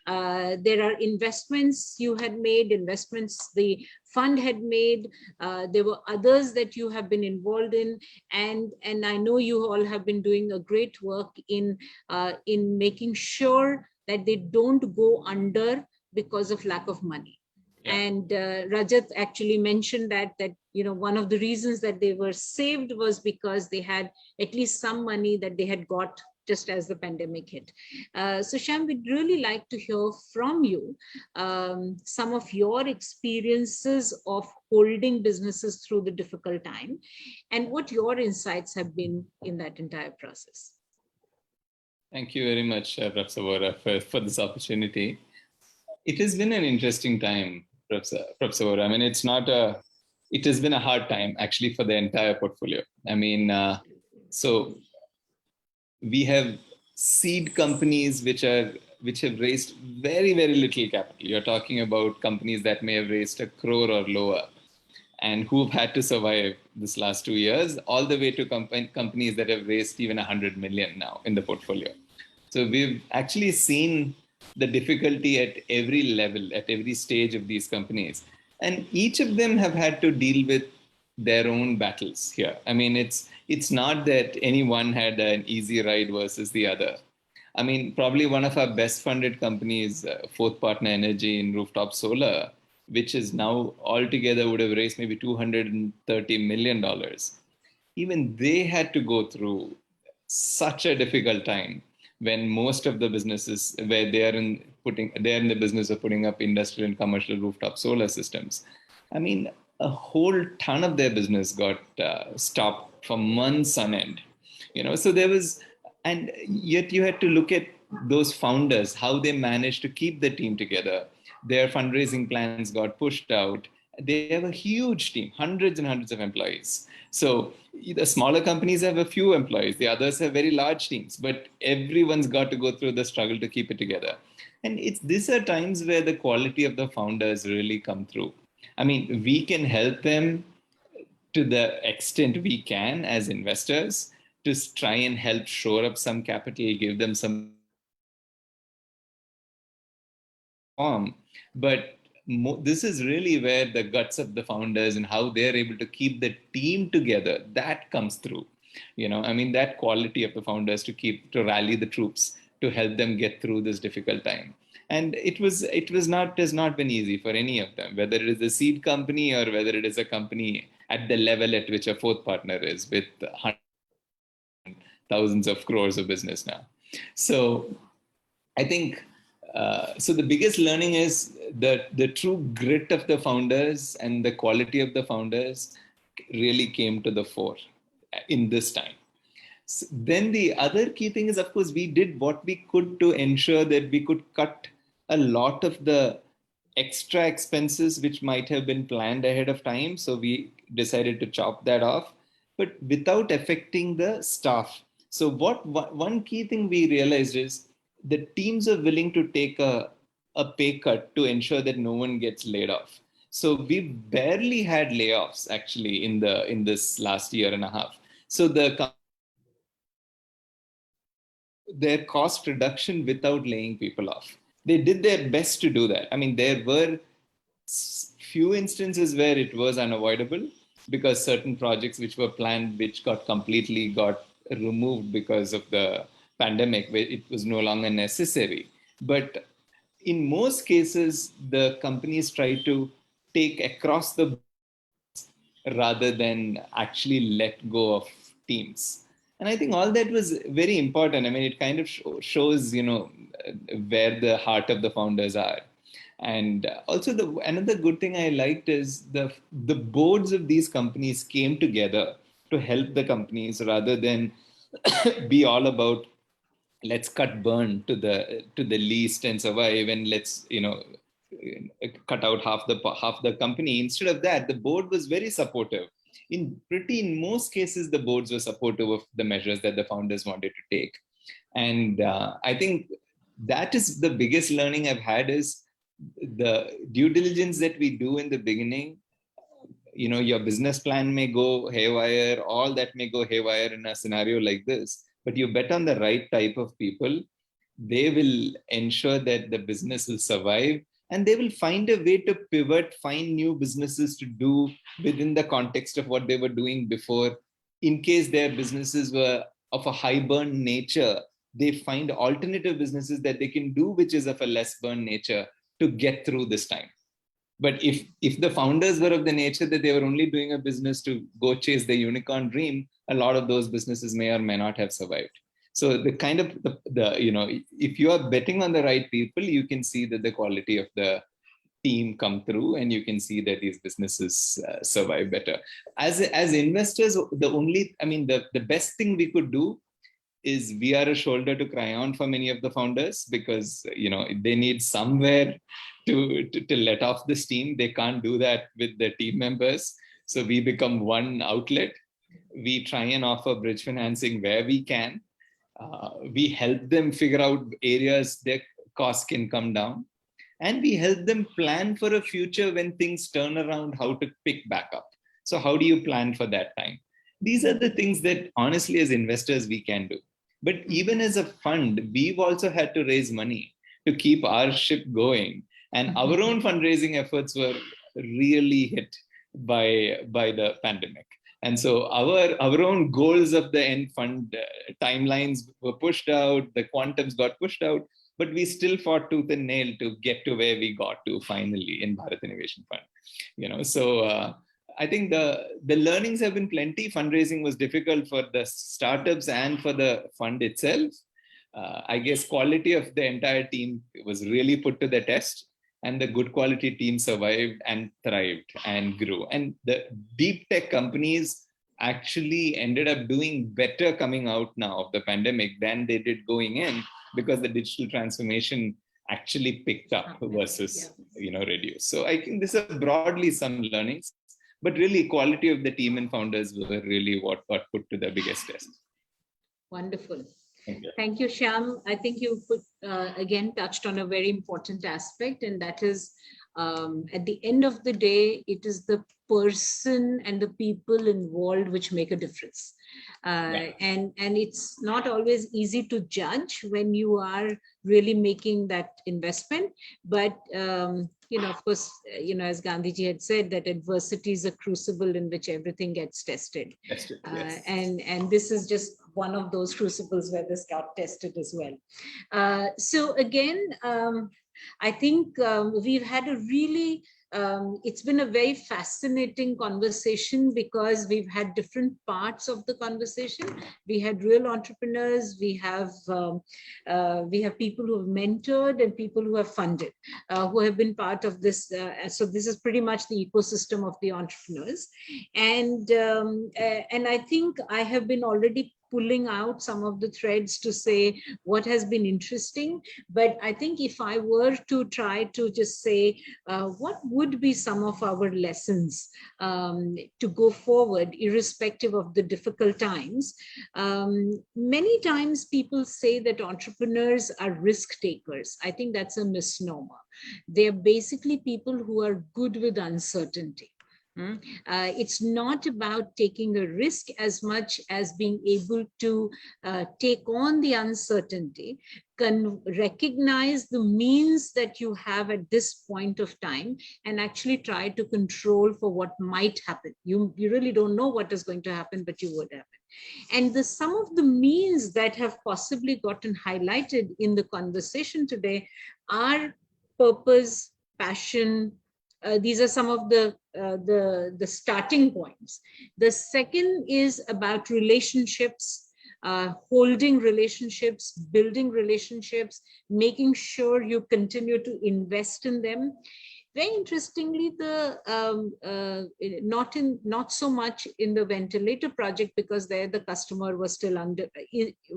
[SPEAKER 1] There are investments you had made, investments the fund had made. There were others that you have been involved in, and I know you all have been doing a great work in making sure that they don't go under because of lack of money. Yeah. And Rajat actually mentioned that one of the reasons that they were saved was because they had at least some money that they had got just as the pandemic hit. So Shyam, we'd really like to hear from you some of your experiences of holding businesses through the difficult time and what your insights have been in that entire process.
[SPEAKER 5] Thank you very much, Professor Vora, for this opportunity. It has been an interesting time, Professor Vora. I mean, it has been a hard time actually for the entire portfolio. I mean, so we have seed companies which have raised very, very little capital. You're talking about companies that may have raised 1 crore or lower and who've had to survive this last 2 years, all the way to companies that have raised even 100 million now in the portfolio. So we've actually seen the difficulty at every level, at every stage of these companies. And each of them have had to deal with their own battles here. I mean, it's not that any one had an easy ride versus the other. I mean, probably one of our best funded companies, Fourth Partner Energy in rooftop solar, which is now altogether would have raised maybe $230 million. Even they had to go through such a difficult time when most of the businesses where they're in the business of putting up industrial and commercial rooftop solar systems. I mean, a whole ton of their business got stopped for months on end, so there was, and yet you had to look at those founders, how they managed to keep the team together. Their fundraising plans got pushed out. They have a huge team, hundreds and hundreds of employees. So the smaller companies have a few employees, the others have very large teams, but everyone's got to go through the struggle to keep it together. And these are times where the quality of the founders really come through. I mean, we can help them to the extent we can as investors to try and help shore up some capital, give them some form. But this is really where the guts of the founders and how they're able to keep the team together, that comes through. I mean, that quality of the founders to rally the troops, to help them get through this difficult time. And it has not been easy for any of them, whether it is a seed company or whether it is a company at the level at which a fourth partner is with thousands of crores of business now. So I think, so the biggest learning is the true grit of the founders and the quality of the founders really came to the fore in this time. So then the other key thing is, of course, we did what we could to ensure that we could cut a lot of the extra expenses which might have been planned ahead of time. So we decided to chop that off, but without affecting the staff. So one key thing we realized is the teams are willing to take a pay cut to ensure that no one gets laid off. So we've barely had layoffs actually in this last year and a half. So their cost reduction without laying people off. They did their best to do that. I mean, there were few instances where it was unavoidable because certain projects which were planned, which got removed because of the pandemic, where it was no longer necessary. But in most cases, the companies try to take across the rather than actually let go of teams. And I think all that was very important. I mean, it kind of shows, where the heart of the founders are. And also another good thing I liked is the boards of these companies came together to help the companies rather than be all about let's cut burn to the least and survive, and let's cut out half the company. Instead of that, the board was very supportive. In most cases, the boards were supportive of the measures that the founders wanted to take. And I think that is the biggest learning I've had is the due diligence that we do in the beginning. Your business plan may go haywire, all that may go haywire in a scenario like this, but you bet on the right type of people. They will ensure that the business will survive, and they will find a way to pivot, find new businesses to do within the context of what they were doing before. In case their businesses were of a high burn nature, they find alternative businesses that they can do, which is of a less burn nature, to get through this time. But if the founders were of the nature that they were only doing a business to go chase the unicorn dream, a lot of those businesses may or may not have survived. So the kind of if you are betting on the right people, you can see that the quality of the team come through, and you can see that these businesses survive better. As investors, the best thing we could do is we are a shoulder to cry on for many of the founders, because they need somewhere to let off the steam. They can't do that with their team members. So we become one outlet. We try and offer bridge financing where we can. We help them figure out areas their costs can come down. And we help them plan for a future when things turn around, how to pick back up. So how do you plan for that time? These are the things that honestly as investors we can do. But even as a fund, we've also had to raise money to keep our ship going. And our own fundraising efforts were really hit by the pandemic. And so our own goals of the end fund timelines were pushed out, the quantums got pushed out, but we still fought tooth and nail to get to where we got to finally in Bharat Innovation Fund. So I think the learnings have been plenty. Fundraising was difficult for the startups and for the fund itself. I guess quality of the entire team was really put to the test, and the good quality team survived and thrived and grew. And the deep tech companies actually ended up doing better coming out now of the pandemic than they did going in, because the digital transformation actually picked up versus reduced. So I think this are broadly some learnings, but really quality of the team and founders were really what got put to the biggest test.
[SPEAKER 1] Wonderful. Thank you, Shyam. I think you again touched on a very important aspect, and that is at the end of the day, it is the person and the people involved which make a difference. And it's not always easy to judge when you are really making that investment. But, of course, as Gandhiji had said, that adversity is a crucible in which everything gets tested.
[SPEAKER 5] Yes.
[SPEAKER 1] And this is just one of those crucibles where this got tested as well. So again, I think we've had a really, it's been a very fascinating conversation, because we've had different parts of the conversation. We had real entrepreneurs, we have people who have mentored and people who have funded, who have been part of this. So this is pretty much the ecosystem of the entrepreneurs. And I think I have been already pulling out some of the threads to say what has been interesting. But I think if I were to try to just say, what would be some of our lessons to go forward, irrespective of the difficult times? Many times people say that entrepreneurs are risk takers. I think that's a misnomer. They're basically people who are good with uncertainty. It's not about taking a risk as much as being able to take on the uncertainty, can recognize the means that you have at this point of time, and actually try to control for what might happen. You really don't know what is going to happen, but you would happen. And some of the means that have possibly gotten highlighted in the conversation today are purpose, passion. These are some of the starting points. The second is about relationships, holding relationships, building relationships, making sure you continue to invest in them. Very interestingly, not so much in the ventilator project, because there the customer was still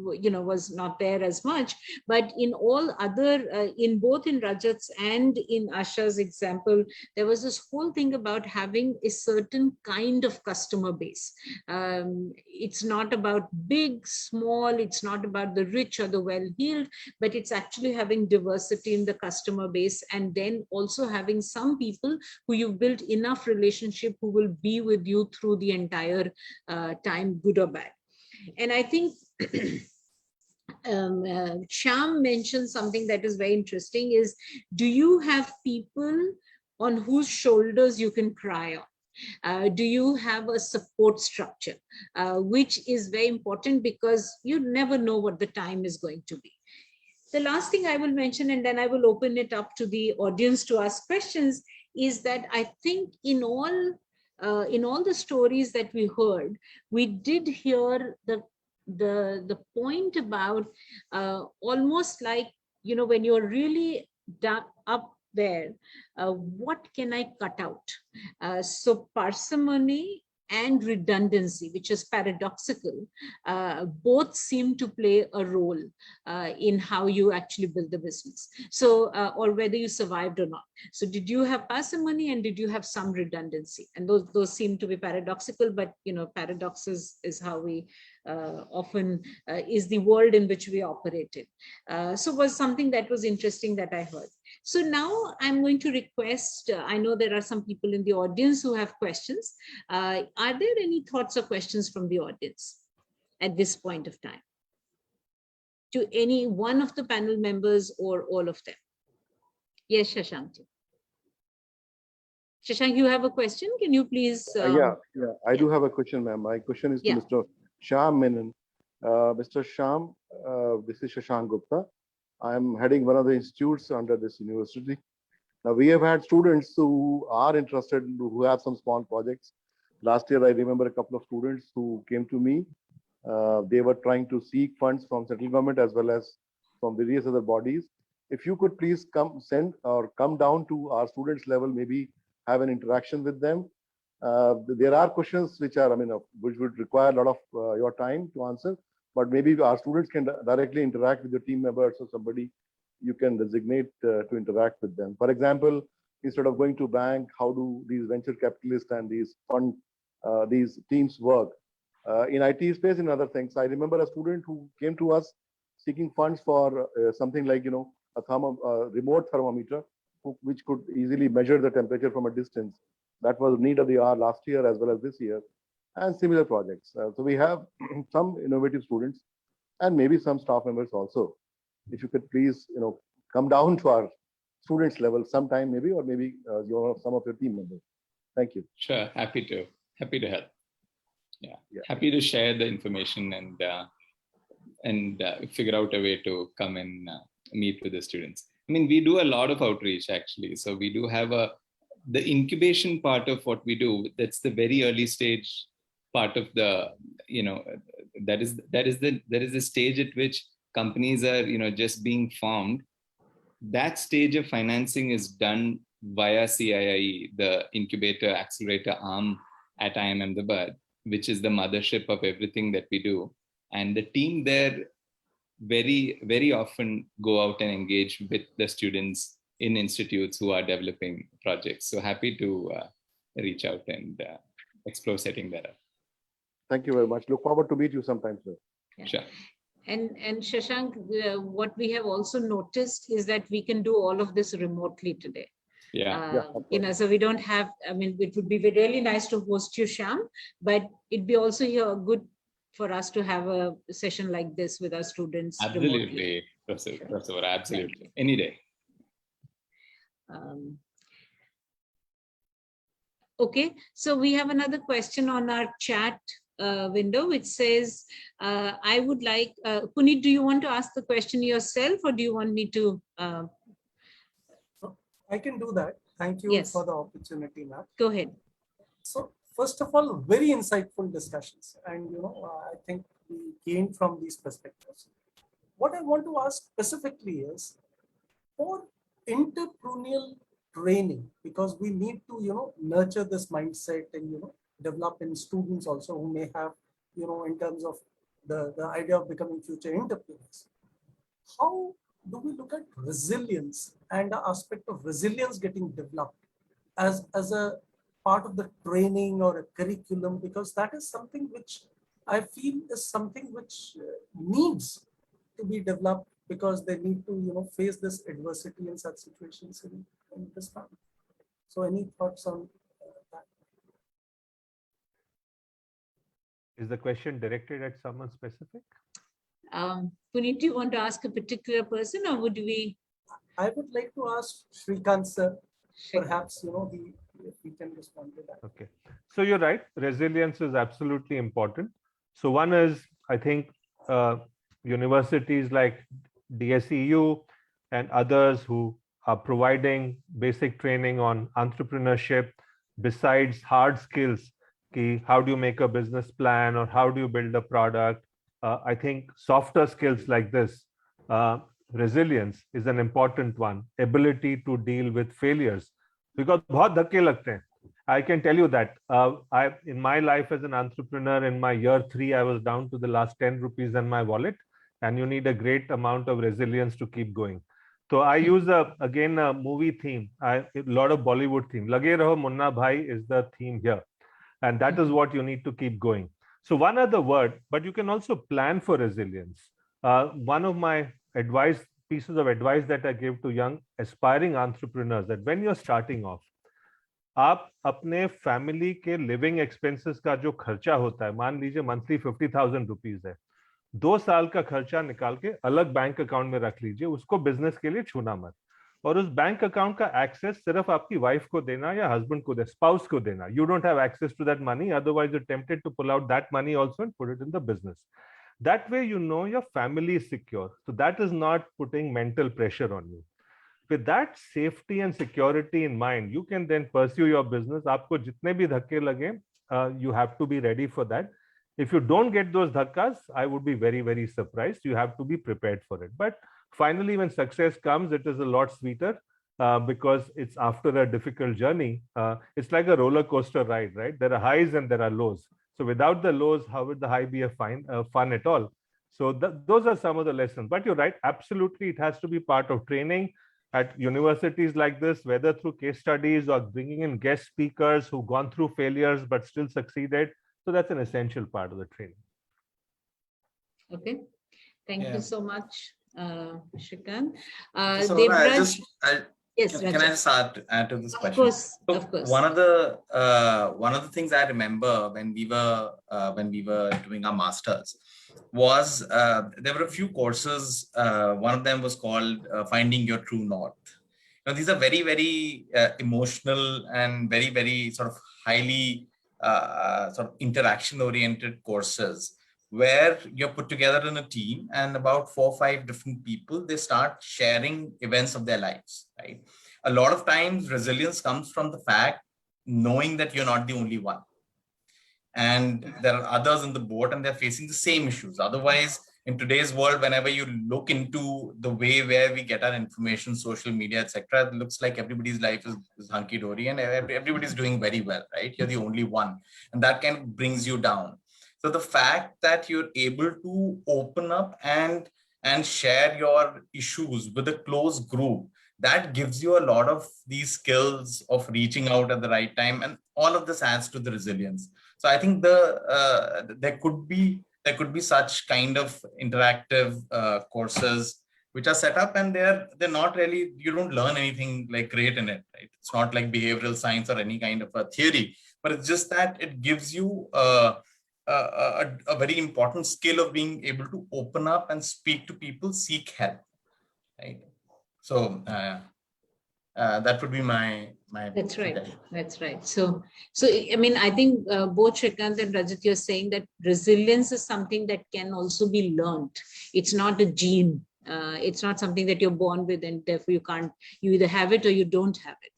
[SPEAKER 1] was not there as much. But in all other, in both in Rajat's and in Asha's example, there was this whole thing about having a certain kind of customer base. It's not about big, small, it's not about the rich or the well-heeled, but it's actually having diversity in the customer base, and then also having some people who you've built enough relationship who will be with you through the entire time, good or bad. And I think Shyam mentioned something that is very interesting is, do you have people on whose shoulders you can cry on? Do you have a support structure, which is very important, because you never know what the time is going to be. The last thing I will mention, and then I will open it up to the audience to ask questions, is that I think in all the stories that we heard, we did hear the point about almost like, when you're really up there, what can I cut out? So parsimony and redundancy, which is paradoxical, both seem to play a role in how you actually build the business. So, or whether you survived or not. So did you have parsimony and did you have some redundancy? And those seem to be paradoxical, but paradoxes is how we often is the world in which we operated. So was something that was interesting that I heard. So now I'm going to request, I know there are some people in the audience who have questions. Are there any thoughts or questions from the audience at this point of time? To any one of the panel members or all of them? Yes, Shashank. Shashank, you have a question? Can you please?
[SPEAKER 6] Yeah, I do have a question, ma'am. My question is to Mr. Shyam Menon. Mr. Shyam, this is Shashank Gupta. I'm heading one of the institutes under this university. Now, we have had students who are interested, who have some small projects. Last year, I remember a couple of students who came to me. They were trying to seek funds from central government as well as from various other bodies. If you could please come down to our students level, maybe have an interaction with them. There are questions which are, which would require a lot of your time to answer. But maybe our students can directly interact with your team members or somebody you can designate to interact with them. For example, instead of going to bank, how do these venture capitalists and these teams work? In IT space and other things, I remember a student who came to us seeking funds for something like, a remote thermometer, which could easily measure the temperature from a distance. That was need of the hour last year as well as this year. And similar projects. So we have some innovative students and maybe some staff members also. If you could please, come down to our students level sometime maybe, or maybe some of your team members. Thank you.
[SPEAKER 5] Sure, happy to help. Yeah. Happy to share the information and figure out a way to come and meet with the students. We do a lot of outreach actually. So we do have the incubation part of what we do. That's the very early stage part of the, that is the stage at which companies are, just being formed. That stage of financing is done via CIIE, the incubator accelerator arm at IIM Ahmedabad, which is the mothership of everything that we do. And the team there very, very often go out and engage with the students in institutes who are developing projects. So happy to reach out and explore setting that up.
[SPEAKER 6] Thank you very much. Look forward to meet you sometime, sir.
[SPEAKER 1] Yeah.
[SPEAKER 5] Sure.
[SPEAKER 1] And Shashank, what we have also noticed is that we can do all of this remotely today.
[SPEAKER 5] Yeah.
[SPEAKER 1] So we don't have, it would be really nice to host you, Shyam, but it'd be also good for us to have a session like this with our students.
[SPEAKER 5] Absolutely,
[SPEAKER 1] remotely.
[SPEAKER 5] Professor, absolutely. Any day.
[SPEAKER 1] Okay, so we have another question on our chat window, which says, I would like, Puneet, do you want to ask the question yourself or do you want me to?
[SPEAKER 7] I can do that. Thank you
[SPEAKER 1] Yes.
[SPEAKER 7] for the opportunity, ma'am.
[SPEAKER 1] Go ahead.
[SPEAKER 7] So first of all, very insightful discussions. And, I think we gained from these perspectives. What I want to ask specifically is for entrepreneurial training, because we need to, nurture this mindset and, develop in students also who may have, in terms of the idea of becoming future entrepreneurs. How do we look at resilience and the aspect of resilience getting developed as a part of the training or a curriculum? Because that is something which I feel is something which needs to be developed, because they need to, face this adversity in such situations in this time. So any thoughts on that?
[SPEAKER 4] Is the question directed at someone specific?
[SPEAKER 1] Puneet, do you want to ask a particular person or would we?
[SPEAKER 7] I would like to ask Shrikant sir, perhaps, if he can respond to that.
[SPEAKER 4] Okay, so you're right. Resilience is absolutely important. So one is, I think, universities like DSEU and others who are providing basic training on entrepreneurship, besides hard skills, how do you make a business plan or how do you build a product? I think softer skills like this, resilience is an important one, ability to deal with failures, because बहुत धक्के लगते हैं. I can tell you that in my life as an entrepreneur, in my year 3, I was down to the last 10 rupees in my wallet, and you need a great amount of resilience to keep going. So I use again a movie theme, a lot of Bollywood theme. Lage Raho Munna Bhai is the theme here, and that is what you need to keep going. So one other word, but you can also plan for resilience. One of my pieces of advice that I give to young aspiring entrepreneurs, that when you're starting off, आप अपने family के living expenses का जो खर्चा होता है, मान लीजिए मंथली 50,000 रुपीज है, 2 साल का खर्चा निकाल के अलग बैंक अकाउंट में रख लीजिए, उसको बिजनेस के लिए छूना मत. और उस बैंक अकाउंट का एक्सेस सिर्फ आपकी वाइफ को देना या हस्बैंड को, स्पाउस को देना. You don't have access to that money, otherwise you tempted to pull out that money also and put it in the business. That way you know your family is secure. So that is not putting mental pressure on you. With that safety and security in mind, you can then pursue your business. Aapko jitne bhi dhakke lage, you have to be ready for that. If you don't get those dhakkas, I would be very, very surprised. You have to be prepared for it. But finally, when success comes, it is a lot sweeter because it's after a difficult journey. It's like a roller coaster ride, right? There are highs and there are lows. So without the lows, how would the high be a fun at all? So those are some of the lessons. But you're right, absolutely, it has to be part of training at universities like this, whether through case studies or bringing in guest speakers who've gone through failures but still succeeded. So that's an essential part of the training.
[SPEAKER 1] Okay, thank you so much, Shrikant.
[SPEAKER 3] Yes, can I just add to this question?
[SPEAKER 1] Of course,
[SPEAKER 3] so
[SPEAKER 1] of course.
[SPEAKER 3] One of the things I remember when we were doing our masters was there were a few courses. One of them was called Finding Your True North. Now, these are very, very emotional and very, very sort of highly sort of interaction-oriented courses, where you're put together in a team and about 4 or 5 different people, they start sharing events of their lives, right? A lot of times resilience comes from the fact knowing that you're not the only one. And there are others in the boat and they're facing the same issues. Otherwise, in today's world, whenever you look into the way where we get our information, social media, etc., it looks like everybody's life is hunky-dory and everybody's doing very well, right? You're the only one. And that kind of brings you down. So the fact that you're able to open up and share your issues with a close group, that gives you a lot of these skills of reaching out at the right time, and all of this adds to the resilience. So I think there could be such kind of interactive courses which are set up, and they're not really, you don't learn anything like great in it, right? It's not like behavioral science or any kind of a theory, but it's just that it gives you a very important skill of being able to open up and speak to people, seek help, right? So that would be my.
[SPEAKER 1] That's right. That's right. So I mean, I think both Shrikant and Rajat, you're saying that resilience is something that can also be learned. It's not a gene. It's not something that you're born with, and therefore you either have it or you don't have it.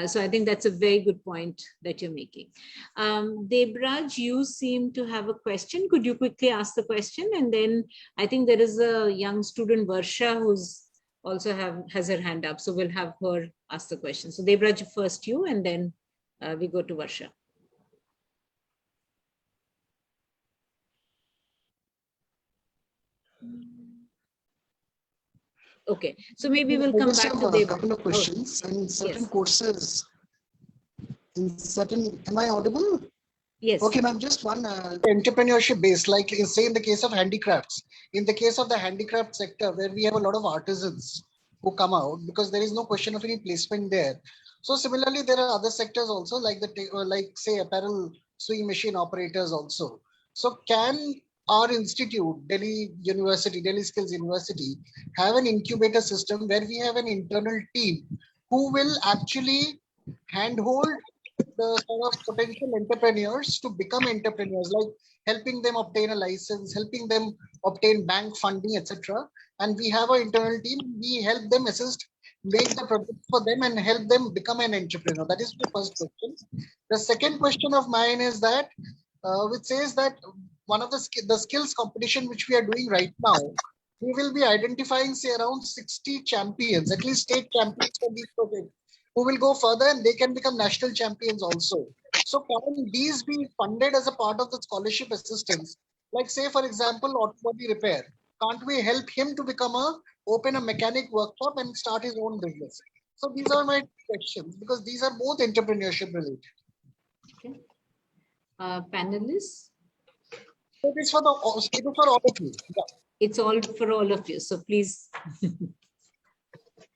[SPEAKER 1] So I think that's a very good point that you're making. Debraj, you seem to have a question. Could you quickly ask the question? And then I think there is a young student, Varsha, who's also has her hand up. So we'll have her ask the question. So Debraj, first you, and then we go to Varsha. Okay, so maybe we'll come back to
[SPEAKER 8] a couple of questions. In certain courses, am I audible?
[SPEAKER 1] Yes.
[SPEAKER 8] Okay, ma'am, just one entrepreneurship base, like say in the case of handicrafts, in the case of the handicraft sector, where we have a lot of artisans who come out, because there is no question of any placement there. So similarly, there are other sectors also, like say apparel sewing machine operators also. So can our institute, Delhi Skills University, have an incubator system where we have an internal team who will actually handhold the sort of potential entrepreneurs to become entrepreneurs, like helping them obtain a license, helping them obtain bank funding, etc. And we have our internal team. We help them assist, make the project for them, and help them become an entrepreneur. That is the first question. The second question of mine is that, which says that one of the skills competition which we are doing right now, we will be identifying, say, around 60 champions, at least state champions for these projects, who will go further and they can become national champions also. So can these be funded as a part of the scholarship assistance? Like say, for example, automobile repair. Can't we help him to open a mechanic workshop and start his own business? So these are my questions, because these are both entrepreneurship related.
[SPEAKER 1] Okay. Panelists?
[SPEAKER 8] It is for all of you. Yeah.
[SPEAKER 1] It's all for all of you. So please.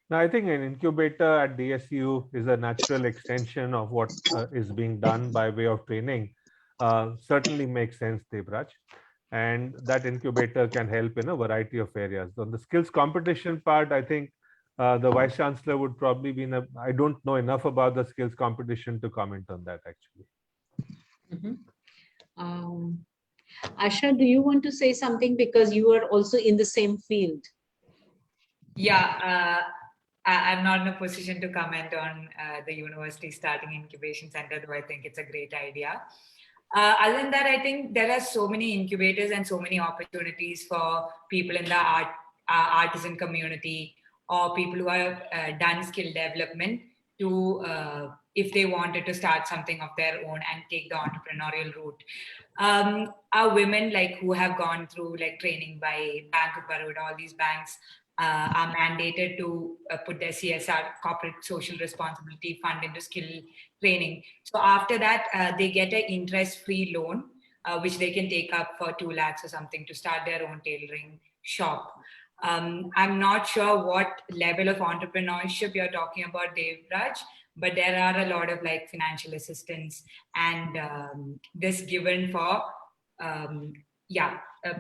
[SPEAKER 4] Now, I think an incubator at DSU is a natural extension of what is being done by way of training. Certainly makes sense, Debraj. And that incubator can help in a variety of areas. On the skills competition part, I think the Vice Chancellor would probably be I don't know enough about the skills competition to comment on that, actually.
[SPEAKER 1] Mm-hmm. Asha, do you want to say something, because you are also in the same field?
[SPEAKER 2] Yeah, I'm not in a position to comment on the university starting incubation center, though I think it's a great idea. Other than that, I think there are so many incubators and so many opportunities for people in the artisan community, or people who have done skill development to, if they wanted to start something of their own and take the entrepreneurial route. Our women who have gone through training by Bank of Baroda, all these banks are mandated to put their CSR, corporate social responsibility fund, into skill training. So after that, they get an interest-free loan, which they can take up for 2 lakhs or something to start their own tailoring shop. I'm not sure what level of entrepreneurship you're talking about, Devraj, but there are a lot of financial assistance and this given for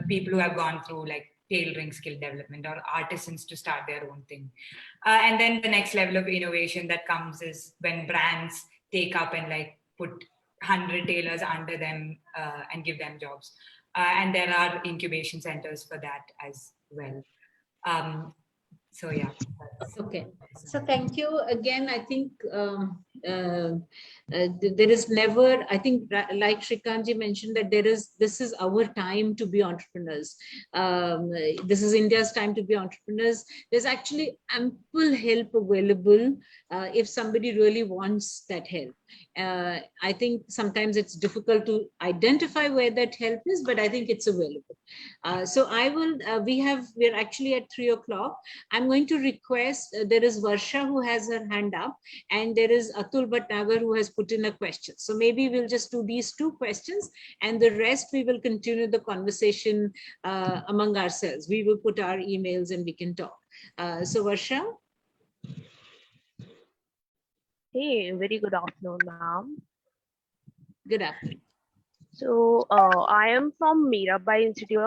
[SPEAKER 2] people who have gone through tailoring skill development, or artisans to start their own thing. And then the next level of innovation that comes is when brands take up and put 100 tailors under them and give them jobs. And there are incubation centers for that as well. So yeah.
[SPEAKER 1] Okay. So thank you again. I think there is never, I think like Shrikantji mentioned, that this is our time to be entrepreneurs. This is India's time to be entrepreneurs. There's actually ample help available if somebody really wants that help. I think sometimes it's difficult to identify where that help is, but I think it's available. So I will, we're actually at 3 o'clock. I'm going to request, there is Varsha who has her hand up, and there is Atul Bhatnagar who has put in a question. So maybe we'll just do these 2 questions, and the rest we will continue the conversation among ourselves. We will put our emails and we can talk. So Varsha.
[SPEAKER 9] Hey, very good afternoon, ma'am.
[SPEAKER 1] Good afternoon.
[SPEAKER 9] So I am from Mirabai Institute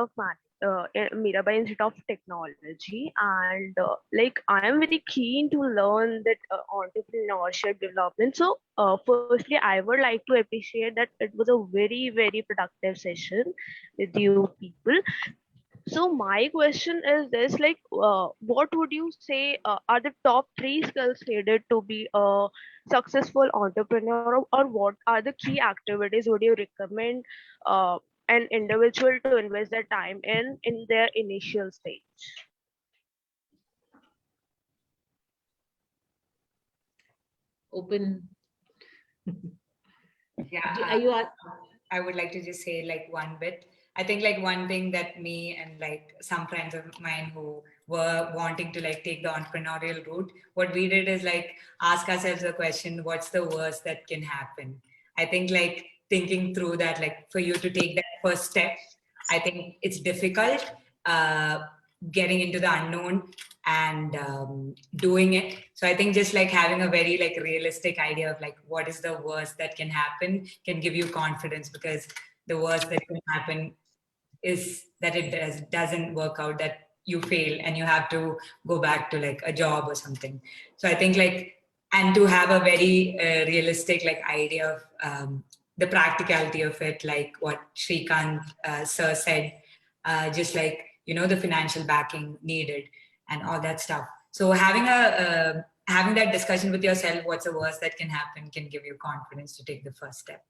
[SPEAKER 9] of Technology, and like I am very keen to learn that entrepreneurship development. So firstly, I would like to appreciate that it was a very, very productive session with you people. So my question is this, like, what would you say are the top 3 skills needed to be a successful entrepreneur, or what are the key activities would you recommend an individual to invest their time in their initial stage?
[SPEAKER 1] Open.
[SPEAKER 2] Yeah, I would like to just say like one bit. I think like one thing that me and like some friends of mine who were wanting to like take the entrepreneurial route, what we did is like ask ourselves a question, what's the worst that can happen? I think like thinking through that, like for you to take that first step, I think it's difficult getting into the unknown and doing it. So I think just like having a very like realistic idea of like what is the worst that can happen can give you confidence, because the worst that can happen is that it doesn't work out, that you fail and you have to go back to like a job or something. So I think like, and to have a very realistic like idea of the practicality of it, like what Shrikant sir said, just like, you know, the financial backing needed and all that stuff. So having having that discussion with yourself, what's the worst that can happen, can give you confidence to take the first step.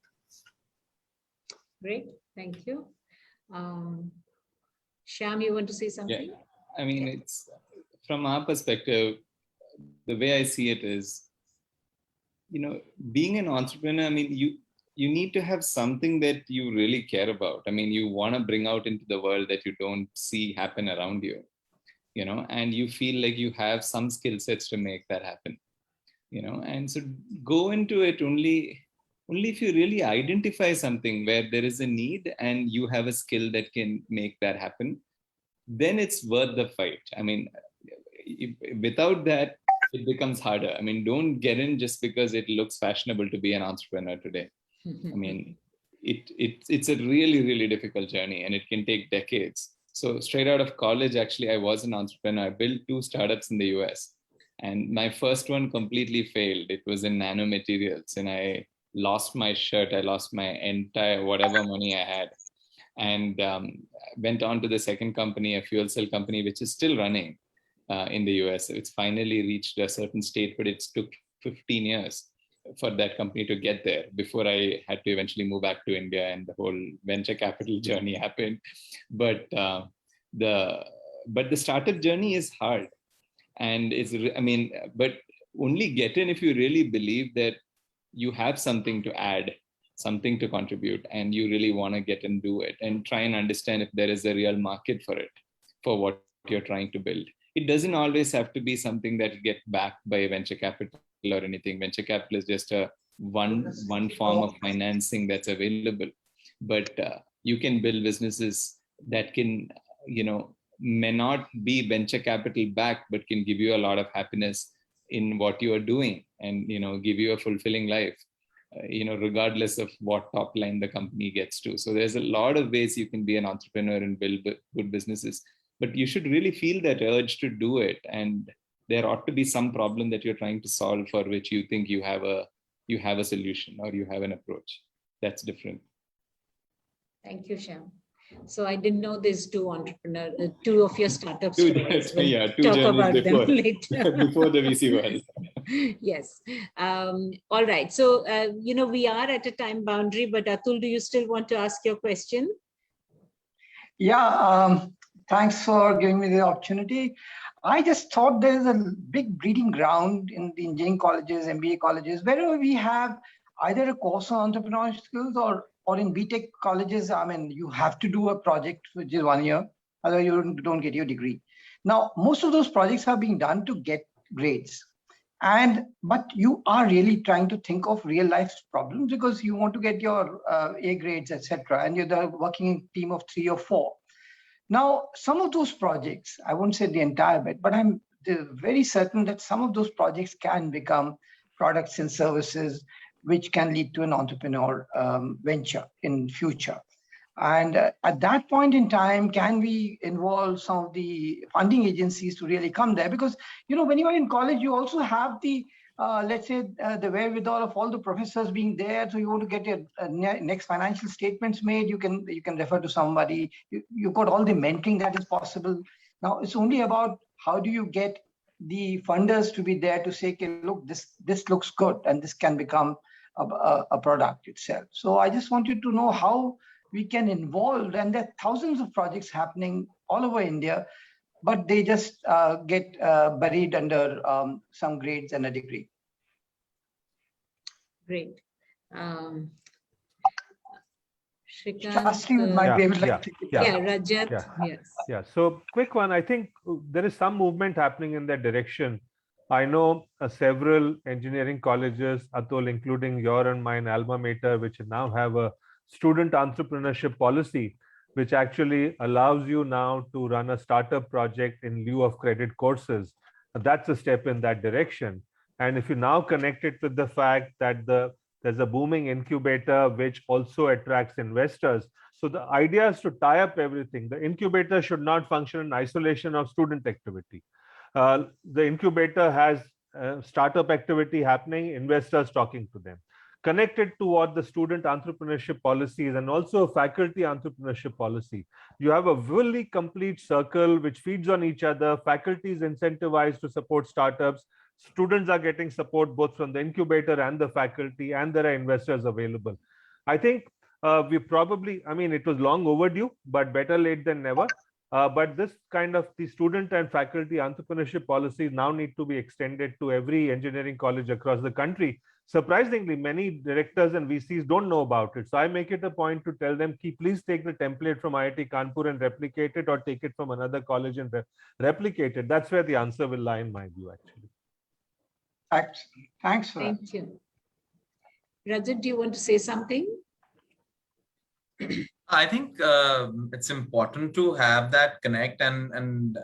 [SPEAKER 1] Great, thank you. Shyam, you want to say something?
[SPEAKER 5] Yeah, I mean, it's from our perspective, the way I see it is, you know, being an entrepreneur, I mean, you need to have something that you really care about. I mean, you want to bring out into the world that you don't see happen around you, you know, and you feel like you have some skill sets to make that happen, you know, and so go into it only if you really identify something where there is a need and you have a skill that can make that happen, then it's worth the fight. I mean, without that, it becomes harder. I mean, don't get in just because it looks fashionable to be an entrepreneur today. I mean, it's a really, really difficult journey, and it can take decades. So straight out of college, actually, I was an entrepreneur. I built 2 startups in the US, and my first one completely failed. It was in nanomaterials, and I lost my shirt. I lost my entire whatever money I had, and went on to the second company, a fuel cell company, which is still running in the US. It's finally reached a certain state, but it took 15 years for that company to get there before I had to eventually move back to India and the whole venture capital journey happened. But the startup journey is hard, and but only get in if you really believe that you have something to add, something to contribute, and you really want to get and do it, and try and understand if there is a real market for it, for what you're trying to build. It doesn't always have to be something that gets backed by venture capital or anything. Venture capital is just one form of financing that's available, but you can build businesses that can, you know, may not be venture capital backed, but can give you a lot of happiness in what you are doing, and, you know, give you a fulfilling life, you know, regardless of what top line the company gets to. So there's a lot of ways you can be an entrepreneur and build good businesses, but you should really feel that urge to do it. And there ought to be some problem that you're trying to solve, for which you think you have a solution, or you have an approach that's different.
[SPEAKER 1] Thank you, Shyam. So I didn't know there's 2 of your startups.
[SPEAKER 5] Two
[SPEAKER 1] talk about
[SPEAKER 5] before,
[SPEAKER 1] them later.
[SPEAKER 5] before the VC world.
[SPEAKER 1] Yes. All right. So, you know, we are at a time boundary, but Atul, do you still want to ask your question?
[SPEAKER 10] Yeah. Thanks for giving me the opportunity. I just thought there's a big breeding ground in the engineering colleges, MBA colleges, wherever we have either a course on entrepreneurial skills or in BTech colleges, I mean, you have to do a project which is 1 year, otherwise you don't get your degree. Now, most of those projects are being done to get grades. But you are really trying to think of real life problems because you want to get your A grades, etc. And you're the working team of 3 or 4. Now, some of those projects, I won't say the entire bit, but I'm very certain that some of those projects can become products and services which can lead to an entrepreneur venture in future. And at that point in time, can we involve some of the funding agencies to really come there? Because, when you're in college, you also have the, let's say, the wherewithal of all the professors being there. So you want to get your next financial statements made, you can refer to somebody. You've got all the mentoring that is possible. Now, it's only about how do you get the funders to be there to say, okay, look, this looks good, and this can become a product itself. So I just want you to know how we can involve, and there are thousands of projects happening all over India, but they just get buried under some grades and a degree.
[SPEAKER 1] Great.
[SPEAKER 10] Shastri might be able to take it.
[SPEAKER 1] Rajat. Yes.
[SPEAKER 4] Yeah. So quick one. I think there is some movement happening in that direction. I know several engineering colleges, Atul, including your and mine alma mater, which now have a student entrepreneurship policy, which actually allows you now to run a startup project in lieu of credit courses. That's a step in that direction. And if you now connect it with the fact that there's a booming incubator, which also attracts investors. So the idea is to tie up everything. The incubator should not function in isolation of student activity. The incubator has startup activity happening, investors talking to them. Connected to what the student entrepreneurship policy is, and also a faculty entrepreneurship policy. You have a fully complete circle which feeds on each other. Faculty is incentivized to support startups. Students are getting support both from the incubator and the faculty, and there are investors available. I think we probably, it was long overdue, but better late than never. But this kind of the student and faculty entrepreneurship policies now need to be extended to every engineering college across the country. Surprisingly, many directors and VCs don't know about it. So I make it a point to tell them, please take the template from IIT Kanpur and replicate it, or take it from another college and replicate it. That's where the answer will lie, in my view, actually.
[SPEAKER 10] Thanks for that.
[SPEAKER 1] Thank you. Rajat, do you want to say something?
[SPEAKER 3] I think it's important to have that connect, and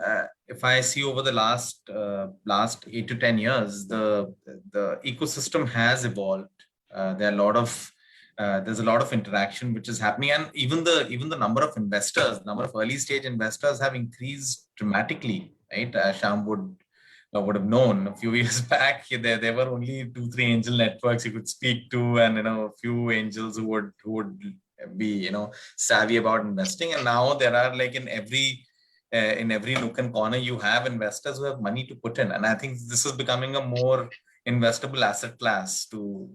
[SPEAKER 3] if I see over the last 8 to 10 years, the ecosystem has evolved. There's a lot of interaction which is happening, and even the number of investors, number of early stage investors have increased dramatically. Right, Shyam would have known a few years back there were only 2-3 angel networks you could speak to, and a few angels who would be savvy about investing, and now there are, like, in every nook and corner you have investors who have money to put in, and I think this is becoming a more investable asset class to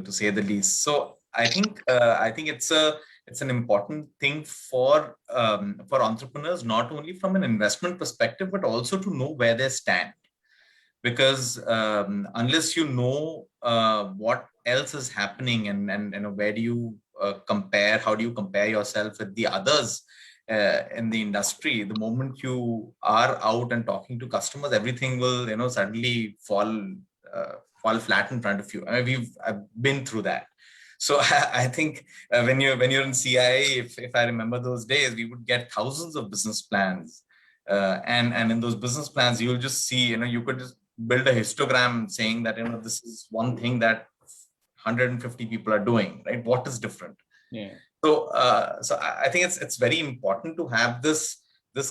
[SPEAKER 3] say the least. So I think it's an important thing for entrepreneurs, not only from an investment perspective but also to know where they stand, because unless you know what else is happening and where do you compare, how do you compare yourself with the others in the industry, the moment you are out and talking to customers, everything will suddenly fall flat in front of you. I've been through that. So I think when you're in CII, if I remember those days, we would get thousands of business plans, and in those business plans you'll just see, you could just build a histogram saying that this is one thing that 150 people are doing, right? What is different?
[SPEAKER 5] Yeah.
[SPEAKER 3] So I think it's very important to have this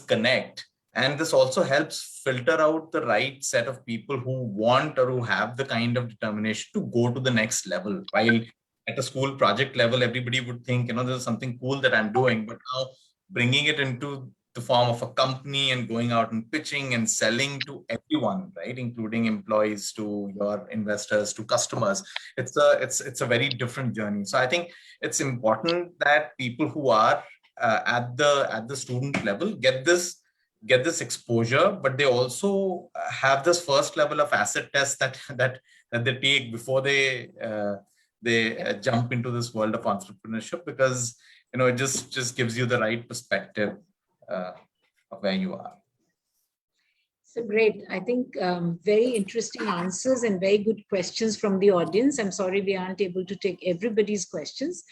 [SPEAKER 3] connect, and this also helps filter out the right set of people who want or who have the kind of determination to go to the next level. While at a school project level, everybody would think, there's something cool that I'm doing, but now bringing it into the form of a company and going out and pitching and selling to everyone, right, including employees, to your investors, to customers, it's a very different journey. So I think it's important that people who are at the student level get this get this exposure, but they also have this first level of asset test that they take before they jump into this world of entrepreneurship, because it just gives you the right perspective of where you are.
[SPEAKER 1] So great. I think very interesting answers and very good questions from the audience. I'm sorry we aren't able to take everybody's questions,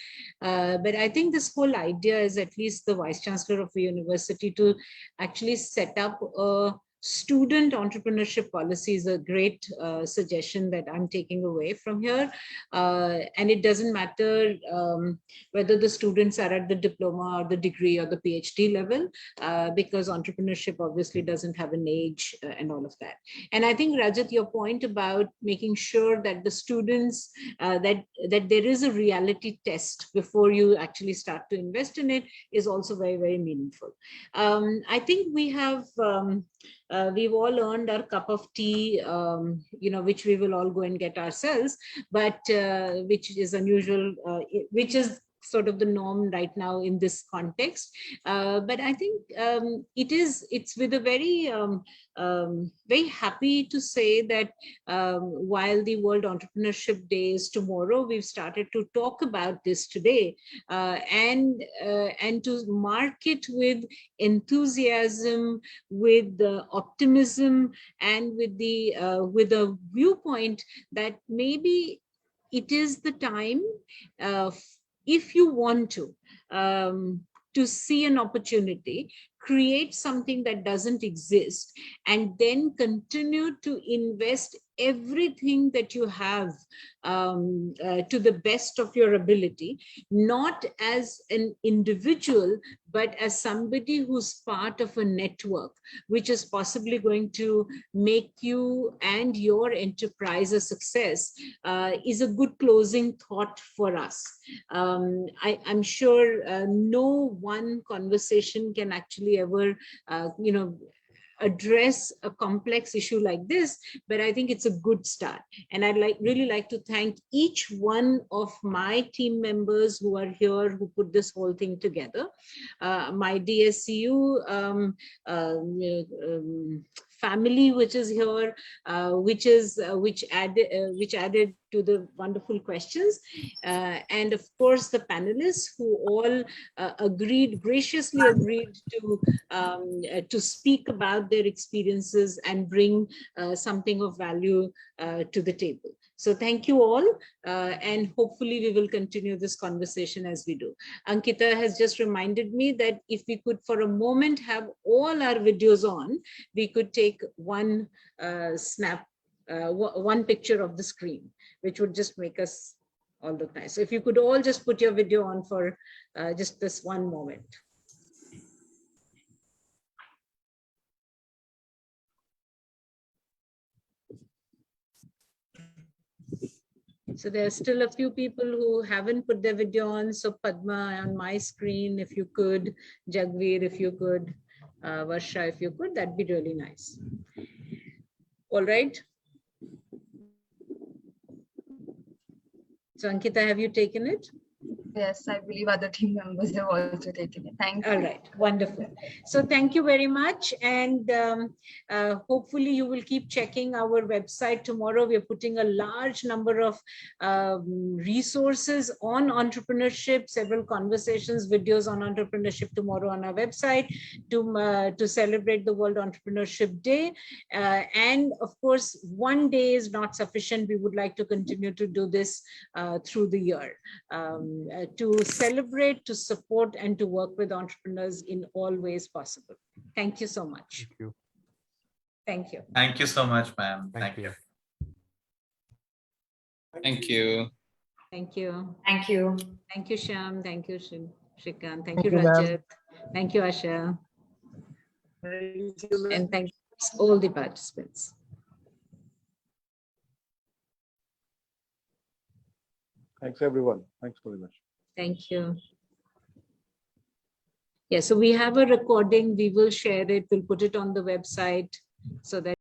[SPEAKER 1] but I think this whole idea is at least the Vice Chancellor of a university to actually set up a student entrepreneurship policy is a great suggestion that I'm taking away from here. And it doesn't matter whether the students are at the diploma or the degree or the PhD level, because entrepreneurship obviously doesn't have an age and all of that. And I think, Rajat, your point about making sure that the students, that there is a reality test before you actually start to invest in it is also very, very meaningful. I think we have we've all earned our cup of tea, which we will all go and get ourselves, but which is unusual, which is sort of the norm right now in this context. But I think it's with a very, very happy to say that while the World Entrepreneurship Day is tomorrow, we've started to talk about this today, and to mark it with enthusiasm, with optimism, and with a viewpoint that maybe it is the time, if you want to see an opportunity, create something that doesn't exist, and then continue to invest everything that you have to the best of your ability, not as an individual, but as somebody who's part of a network, which is possibly going to make you and your enterprise a success, is a good closing thought for us. I'm sure no one conversation can actually ever, address a complex issue like this, but I think it's a good start. And I'd really like to thank each one of my team members who are here, who put this whole thing together. My DSCU family, which is here, which added to the wonderful questions, and of course the panelists who all graciously agreed to speak about their experiences and bring something of value to the table. So thank you all, and hopefully we will continue this conversation as we do. Ankita has just reminded me that if we could for a moment have all our videos on, we could take one one picture of the screen, which would just make us all look nice. So if you could all just put your video on for just this one moment. So there are still a few people who haven't put their video on. So Padma on my screen, if you could, Jagveer, if you could, Varsha, if you could, that'd be really nice. All right. So Ankita, have you taken it?
[SPEAKER 11] Yes, I believe other team members have also taken it. Thank you.
[SPEAKER 1] All right, wonderful. So thank you very much. And hopefully you will keep checking our website tomorrow. We're putting a large number of resources on entrepreneurship, several conversations, videos on entrepreneurship tomorrow on our website to celebrate the World Entrepreneurship Day. And of course, one day is not sufficient. We would like to continue to do this through the year. To celebrate, to support, and to work with entrepreneurs in all ways possible. Thank you so much.
[SPEAKER 4] Thank you.
[SPEAKER 3] Thank you. Thank you so much, ma'am. Thank you.
[SPEAKER 5] Thank you.
[SPEAKER 1] Thank you.
[SPEAKER 2] Thank you.
[SPEAKER 1] Thank you, Shyam. Thank you, Shrikant. Thank you, Rajat. Thank you, Asha. And thank all the participants.
[SPEAKER 6] Thanks, everyone. Thanks very much.
[SPEAKER 1] Thank you. Yeah, so we have a recording. We will share it. We'll put it on the website so that